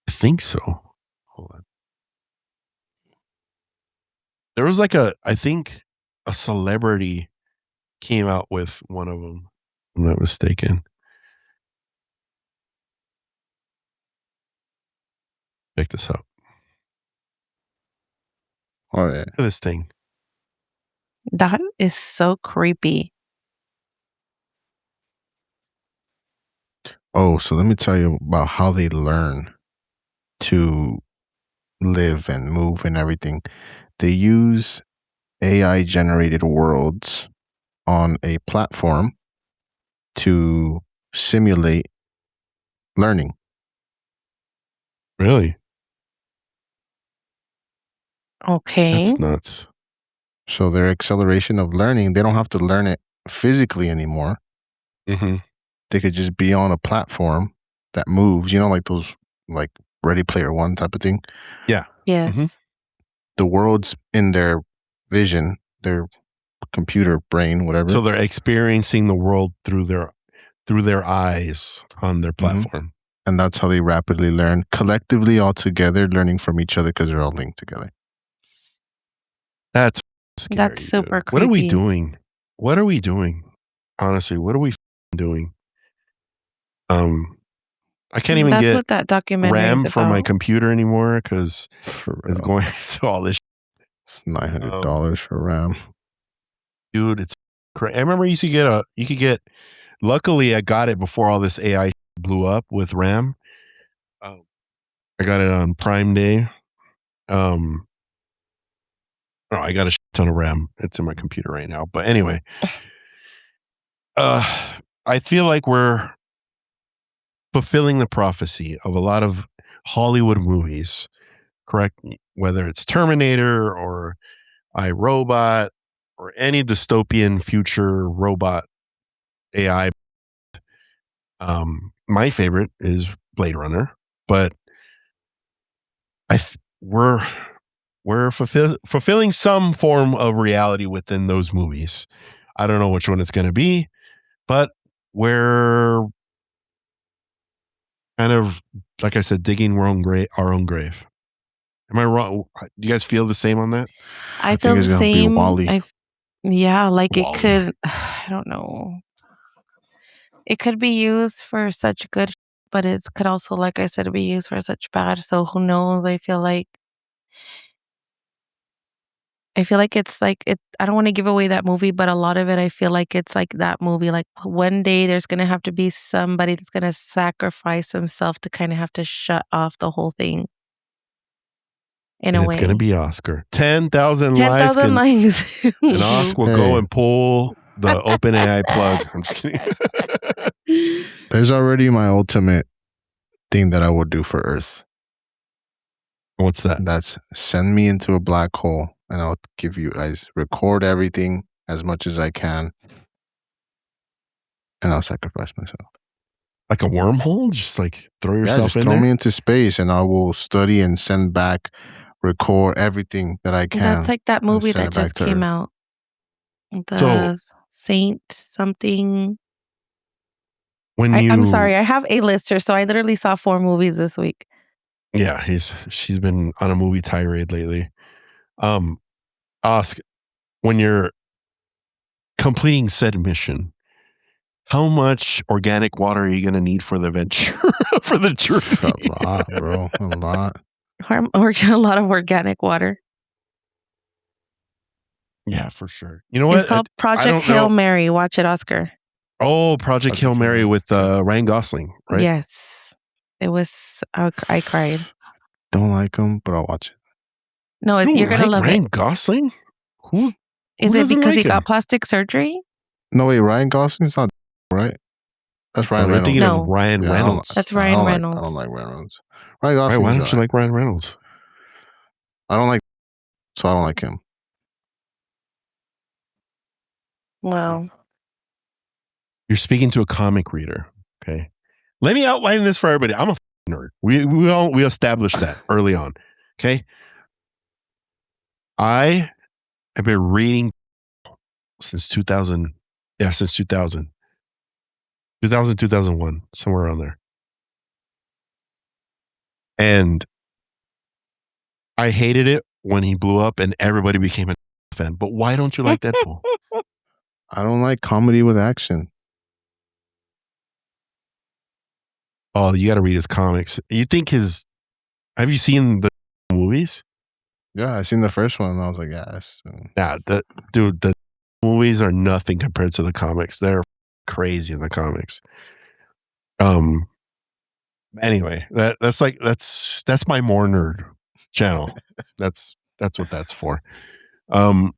I think so. Hold on. There was like I think a celebrity came out with one of them. If I'm not mistaken. Check this out. Oh yeah. Look at this thing. That is so creepy. Oh, so let me tell you about how they learn to live and move and everything. They use AI generated worlds on a platform to simulate learning. Really? Okay. That's nuts. So their acceleration of learning, they don't have to learn it physically anymore. Mm-hmm. They could just be on a platform that moves, like those like Ready Player One type of thing. Yeah. Yes. Mhm. The world's in their vision, their computer brain, whatever. So they're experiencing the world through their eyes on their platform. And that's how they rapidly learn collectively, all together, learning from each other because they're all linked together. That's scary. That's super What are we creepy. doing? What are we doing? Honestly, what are we doing? I can't even That's get what that documentary RAM is for my about. computer anymore because For it's real. going through all this. It's $900 for RAM. Dude, it's crazy. I remember you could get. Luckily, I got it before all this AI blew up with RAM. I got it on Prime Day. No, I got a ton of RAM. It's in my computer right now. But anyway, I feel like we're fulfilling the prophecy of a lot of Hollywood movies, correct? Whether it's Terminator or iRobot or any dystopian future robot AI. My favorite is Blade Runner, but we're fulfilling some form of reality within those movies. I don't know which one it's going to be, but we're kind of, like I said, digging our own grave. Am I wrong? Do you guys feel the same on that? I think feel it's the gonna be same. WALL-E. Yeah, like it WALL-E. could. I don't know. It could be used for such good, but it could also, like I said, be used for such bad. So who knows? I feel like it's like it. I don't want to give away that movie, but a lot of it, I feel like it's like that movie. Like one day, there's gonna have to be somebody that's gonna sacrifice himself to kind of have to shut off the whole thing. In And a it's going to way, be Oscar. 10,000 lives 10,000 can, lines. and Oscar will go Hey. and pull the OpenAI plug. I'm just kidding. There's already my ultimate thing that I would do for Earth. What's that? That's send me into a black hole and I'll give you guys record everything as much as I can. And I'll sacrifice myself. Like a wormhole? Just like throw yourself just in throw there? me into space and I will study and send back, record everything that I can. That's like that movie send that it back just to came Earth. out. The So Saint something. when I'm sorry, I have a lister, so I literally saw 4 movies this week. Yeah, she's been on a movie tirade lately. Ask, when you're completing said mission, how much organic water are you going to need for the venture, for the journey? A lot, bro. A lot. Or a lot of organic water. Yeah, for sure. You know what? It's called I Project don't Hail know. Mary. Watch it, Oscar. Oh, Project Hail Mary with Ryan Gosling, right? Yes. It was, I cried. Don't like him, but I'll watch it. No, You you're don't going to like love Ryan it. Gosling? Who Is it doesn't because like he got him? plastic surgery? No, wait, Ryan Gosling's not right. That's Ryan You're Reynolds. thinking No. of Ryan Yeah, Reynolds. That's I Ryan don't Reynolds. like Ryan Reynolds. Ryan Why Gosling's don't you like Ryan Reynolds? I don't like, so I don't like him. Wow. You're speaking to a comic reader. Okay. Let me outline this for everybody. I'm a nerd. We established that early on. Okay. I have been reading since 2000. Yeah, since 2000. 2001, somewhere around there. And I hated it when he blew up and everybody became a fan. But why don't you like Deadpool? I don't like comedy with action. Oh, you got to read his comics. You think have you seen the movies? Yeah, I seen the first one and I was like, yes. Yeah, the movies are nothing compared to the comics. They're crazy in the comics. Anyway, that's my more nerd channel. That's what that's for. Yeah,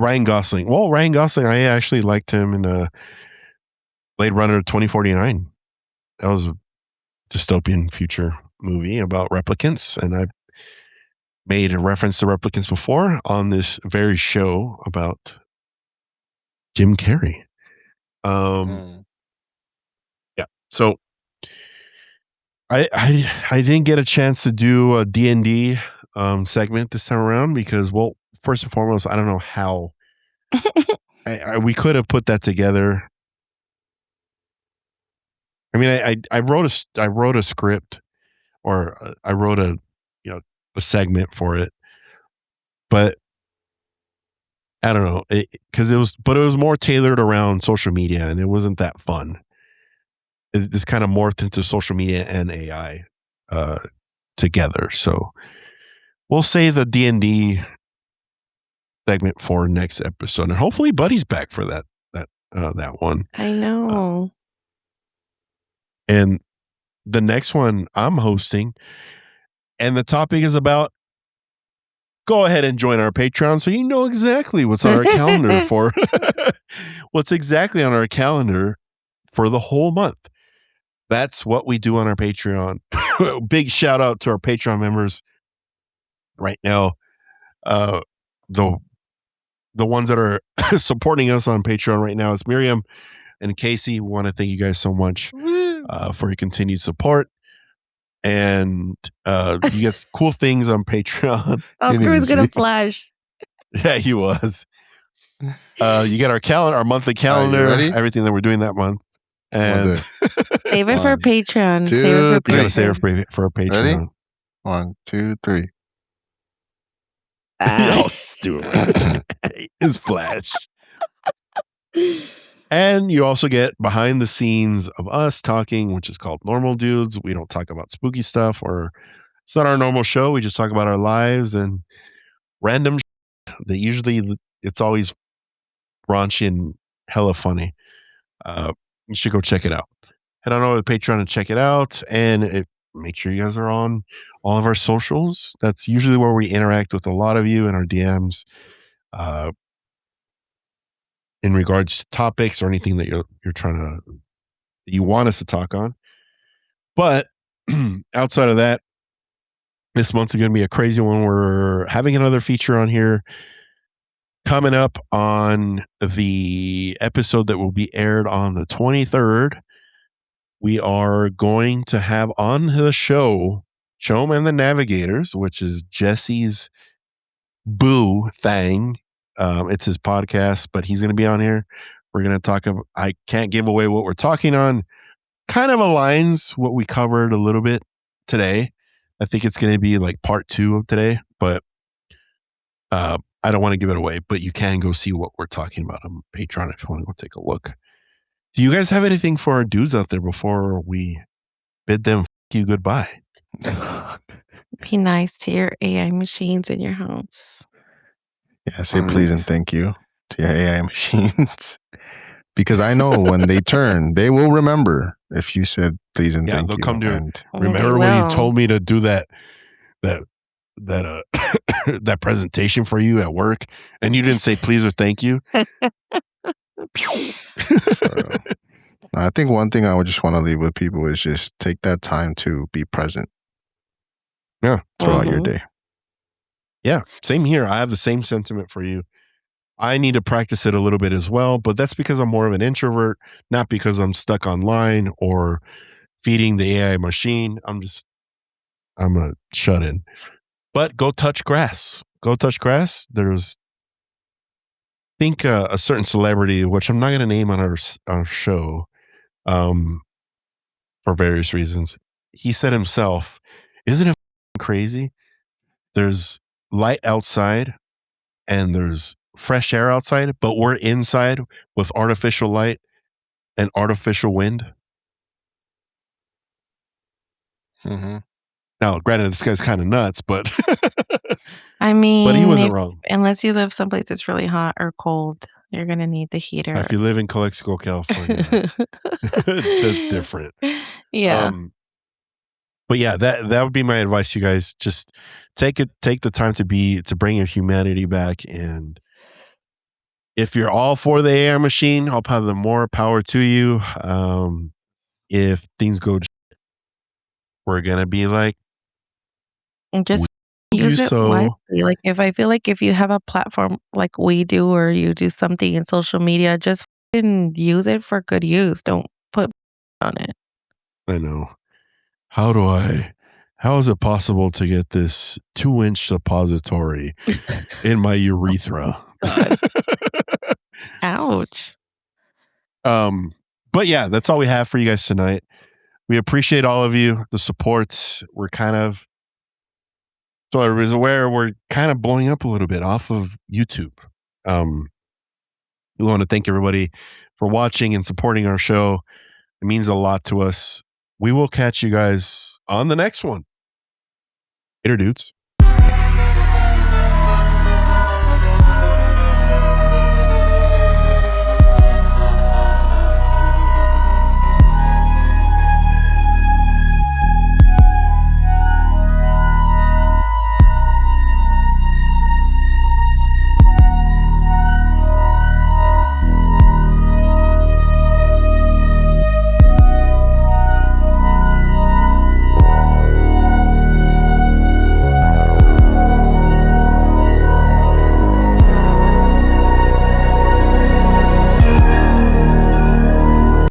Ryan Gosling. Well, Ryan Gosling, I actually liked him in Blade Runner 2049. That was a dystopian future movie about replicants, and I've made a reference to replicants before on this very show about Jim Carrey. Yeah. So I didn't get a chance to do a D&D segment this time around because, well, first and foremost, I don't know how we could have put that together. I mean, I wrote a script, or I wrote a segment for it, but I don't know, because it was more tailored around social media, and it wasn't that fun. This kind of morphed into social media and AI together. So we'll save the D&D segment for next episode, and hopefully Buddy's back for that one. I know. And the next one I'm hosting, and the topic is about. Go ahead and join our Patreon so you know exactly what's on our calendar for what's exactly on our calendar for the whole month. That's what we do on our Patreon. Big shout out to our Patreon members right now. The ones that are supporting us on Patreon right now is Miriam and Casey. We want to thank you guys so much for your continued support. And you get cool things on Patreon. Oscar was gonna flash. Yeah, he was. You get our calendar, our monthly calendar, everything that we're doing that month. And save it for Patreon. Save it for Patreon. You gotta save it for a Patreon. Ready? 1, 2, 3. Oh, stupid. It's Flash. And you also get behind the scenes of us talking, which is called Normal Dudes. We don't talk about spooky stuff, or it's not our normal show. We just talk about our lives and random that usually it's always raunchy and hella funny. You should go check it out. Head on over to Patreon and check it out. And make sure you guys are on all of our socials. That's usually where we interact with a lot of you in our DMs. In regards to topics or anything that you're trying to, that you want us to talk on. But outside of that, this month's going to be a crazy one. We're having another feature on here coming up on the episode that will be aired on the 23rd. We are going to have on the show Chome and the Navigators, which is Jesse's boo thing. It's his podcast, but he's going to be on here. We're going to talk about, I can't give away what we're talking on. Kind of aligns what we covered a little bit today. I think it's going to be like part 2 of today, but I don't want to give it away, but you can go see what we're talking about on Patreon if you want to go take a look. Do you guys have anything for our dudes out there before we bid them you goodbye? Be nice to your AI machines in your house. Yeah, say please and thank you to your AI machines. Because I know when they turn, they will remember if you said please and thank you. Yeah, they'll come to remember when you told me to do that that presentation for you at work and you didn't say please or thank you. I think one thing I would just want to leave with people is just take that time to be present. Yeah. Throughout your day. Yeah. Same here. I have the same sentiment for you. I need to practice it a little bit as well, but that's because I'm more of an introvert, not because I'm stuck online or feeding the AI machine. I'm a shut in. But go touch grass. Go touch grass. There's, I think, a certain celebrity, which I'm not going to name on our show for various reasons. He said himself, isn't it crazy? There's light outside and there's fresh air outside, but we're inside with artificial light and artificial wind. Mm-hmm. Now, granted, this guy's kind of nuts, but I mean, but he wasn't wrong. Unless you live someplace that's really hot or cold. you're gonna need the heater. If you live in Calexico, California, that's different. Yeah. But yeah, that would be my advice to you guys. Just take the time to bring your humanity back. And if you're all for the AI machine, I'll have the more power to you. If things go, we're gonna be like, And just "We told use you it so." wisely. Like, if I feel like if you have a platform like we do, or you do something in social media, just fucking use it for good use. Don't put on it. I know. How is it possible to get this 2-inch suppository in my urethra? God. Ouch. But yeah, that's all we have for you guys tonight. We appreciate all of you, the support. We're kind of, so everybody's aware, we're kind of blowing up a little bit off of YouTube. We want to thank everybody for watching and supporting our show. It means a lot to us. We will catch you guys on the next one. Later, dudes.